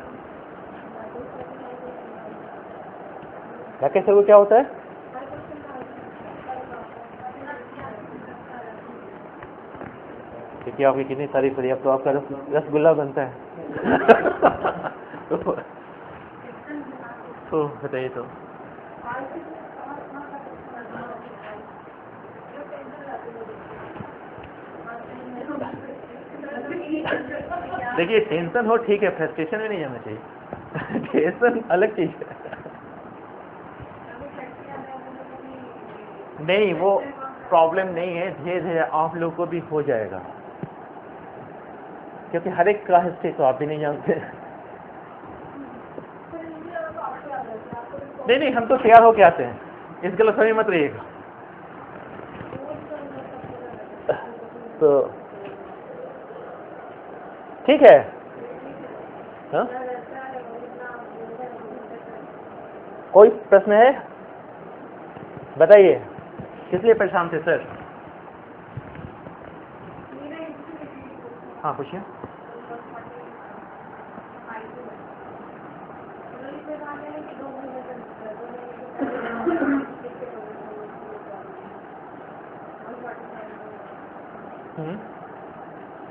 कैसे वो क्या होता है? क्योंकि आपकी कितनी तारीफ करी, अब तो आपका रसगुल्ला बनता है। तो बताइए। तो देखिए, टेंशन हो ठीक है, फ्रस्ट्रेशन में नहीं जाना चाहिए। टेंशन अलग चीज है। नहीं, वो प्रॉब्लम नहीं है, धीरे धीरे आप लोग को भी हो जाएगा, क्योंकि हर एक का हिस्ट्री तो आप भी नहीं जानते। नहीं, हम तो तैयार होके आते हैं, इस गलतफहमी मत रहिएगा। तो ठीक है। हाँ, कोई प्रश्न है? बताइए, किस लिए परेशान थे सर? हाँ, पूछिए।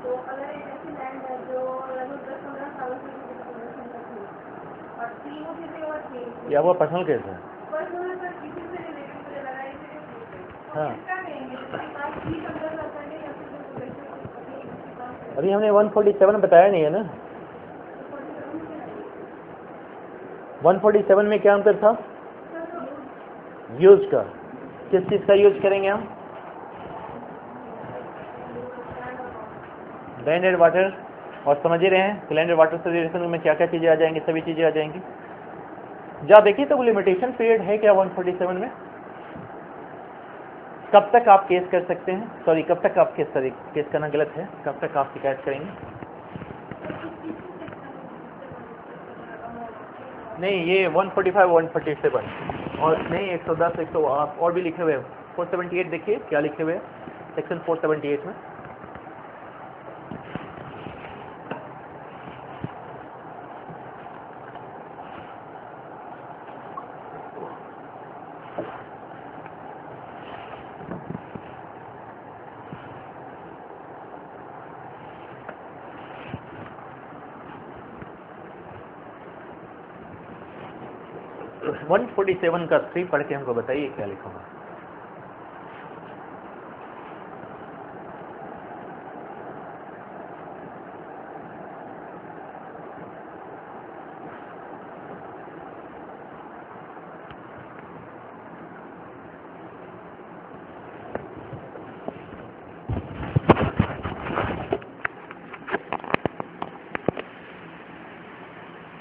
तो अगर एक ऐसी लैंड है जो लगभग 10-15 सालों से और 3 किसी और थी या वो पर्सनल केस है? पर्सनल पर किसी से रिलेटेड मुझे लगा इसे हाँ, क्या कहेंगे इसके पास 30-15 साल पहले या फिर अभी हमने 147 बताया नहीं है ना। 147 में क्या अंतर था? यूज का। किस चीज का यूज करेंगे हम? Blended water. और समझ ही रहे हैं ब्लेंडेड वाटर से रिलेशन में क्या क्या चीजें आ जाएंगी, सभी चीजें आ जाएंगी। जा देखिए तो वो लिमिटेशन पीरियड है क्या 147 में? कब तक आप केस कर सकते हैं, सॉरी कब तक आप केस करना गलत है, कब तक आप शिकायत करेंगे? नहीं, ये 145 147 और नहीं 110 100 आप और भी लिखे हुए हैं। 478 देखिए क्या लिखे हुए हैं सेक्शन 478 में। तो 147 का 3 पढ़ के हमको बताइए क्या लिखा हुआ है।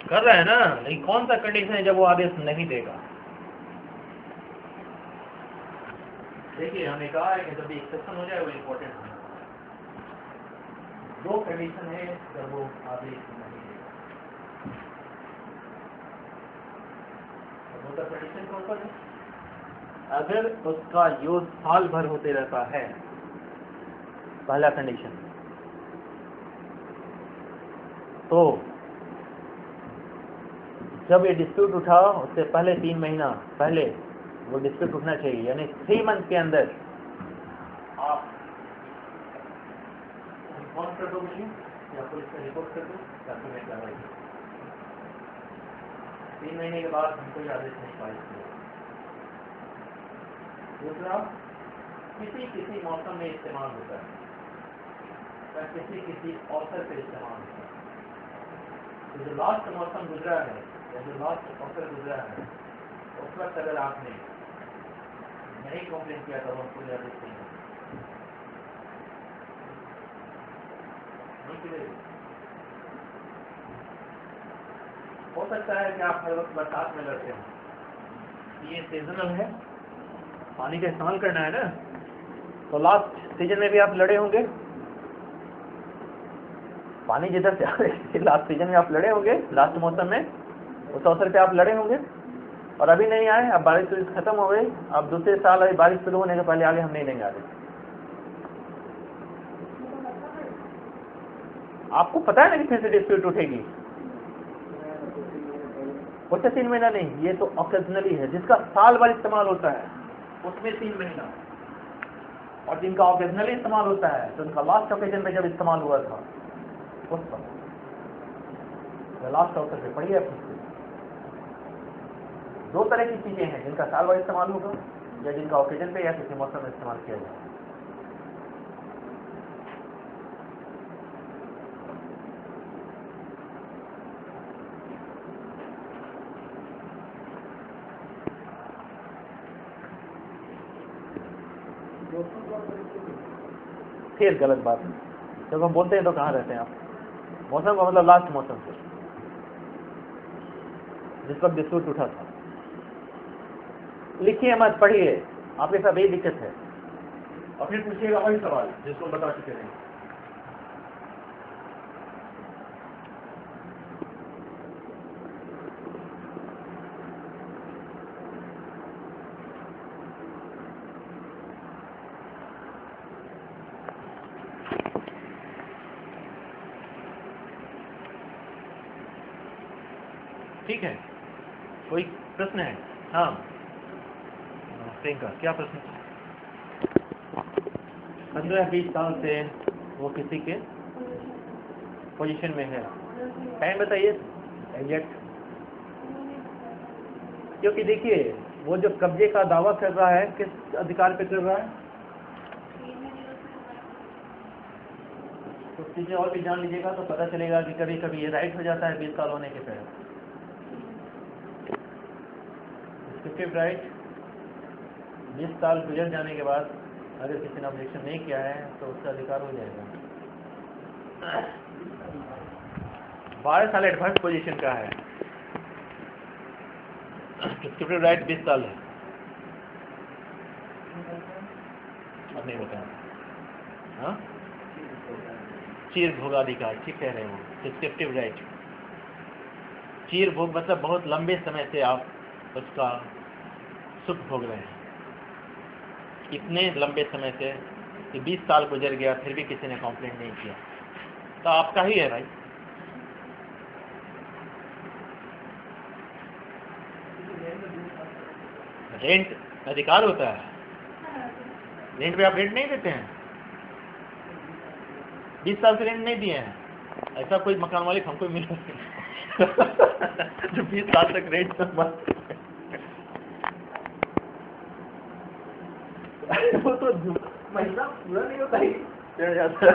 कर रहा है ना, लेकिन कौन सा कंडीशन है जब वो आदेश नहीं देगा? देखिए हमने कहा है कि जब भी एक्सेप्शन हो जाए वो इम्पोर्टेंट है। 2 कंडीशन है जब वो आदेश नहीं देगा। वो कंडीशन कौन सा है? अगर उसका यूज साल भर होते रहता है, पहला कंडीशन, तो जब ये डिस्प्यूट उठा उससे पहले 3 महीना पहले वो डिस्प्यूट उठना चाहिए, यानी 3 मंथ के अंदर आप इन्फॉर्म कर दो मुझे या पुलिस में रिपोर्ट कर दो ताकि मैं कार्रवाई करूँ। 3 महीने के बाद हमको आदेश नहीं पारित किया। दूसरा, किसी मौसम में इस्तेमाल होता है या किसी अवसर पर इस्तेमाल होता है। तो जो लास्ट मौसम गुजरा है या जो लास्ट अवसर गुजरा है उस वक्त अगर आपने नहीं कंप्लेन किया तो हम कोई आदेश नहीं हो सकता है कि आप हर वक्त बरसात में लड़ते हो, ये सीजनल है, पानी का इस्तेमाल करना है ना, तो लास्ट सीजन में भी आप लड़े होंगे, पानी जिधर से आ रहे लास्ट सीजन में आप लड़े होंगे, लास्ट मौसम में उस अवसर पे आप लड़े होंगे और अभी नहीं आए, अब बारिश खत्म हो गई, अब दूसरे साल अभी बारिश शुरू होने के पहले आगे हम नहीं देंगे आगे। आपको पता है ना कि फिर से डिस्प्यूट उठेगी, उससे 3 महीना नहीं, ये तो ऑकेजनली है, जिसका साल भर इस्तेमाल होता है उसमें 3 महीना, और जिनका ऑकेजनली इस्तेमाल होता है तो उनका लास्ट ओकेजन में जब इस्तेमाल हुआ था उस पर लास्ट अवसर पे पढ़िए। आप 2 तरह की चीजें हैं, जिनका साल भर इस्तेमाल होगा या जिनका ओकेजन पे या किसी मौसम में इस्तेमाल किया जाए। फिर गलत बात है, जब हम बोलते हैं तो कहाँ रहते हैं आप? मौसम का मतलब लास्ट मौसम से, जिस वक्त डिस्प्यूट उठा था। लिखिए मत, पढ़िए, आपके साथ यही दिक्कत है, और फिर पूछिएगा वही सवाल जिसको बता चुके थे। ठीक है, कोई प्रश्न है? हाँ प्रियंका, क्या प्रश्न? 15-20 साल से वो किसी के पोजीशन में है, टाइम बताइए एग्जैक्ट। क्योंकि देखिए वो जो कब्जे का दावा कर रहा है किस अधिकार पे कर रहा है, तो चीजें और भी जान लीजिएगा तो पता चलेगा कि कभी कभी ये राइट हो जाता है 20 साल होने के पहले। डिस्क्रिप्टिव राइट 20 साल गुजर जाने के बाद अगर किसी ने ऑब्जेक्शन नहीं किया है तो उसका अधिकार हो जाएगा। 12 साल एडवांस पोजीशन का है, डिस्क्रिप्टिव राइट 20 साल है। अब नहीं बताया। हाँ चीर भोगाधिकार, ठीक कह रहे हो। डिस्क्रिप्टिव राइट चीर भोग मतलब बहुत लंबे समय से आप उसका सुख भोग रहे हैं, इतने लंबे समय से कि 20 साल गुजर गया फिर भी किसी ने कंप्लेंट नहीं किया, तो आपका ही है भाई। रेंट अधिकार होता है, रेंट पे आप रेंट नहीं देते हैं, 20 साल से रेंट नहीं दिए हैं, ऐसा कोई मकान मालिक हमको मिला जो 20 साल तक रेंट वो तो महीना पूरा नहीं होता ही चढ़ जाता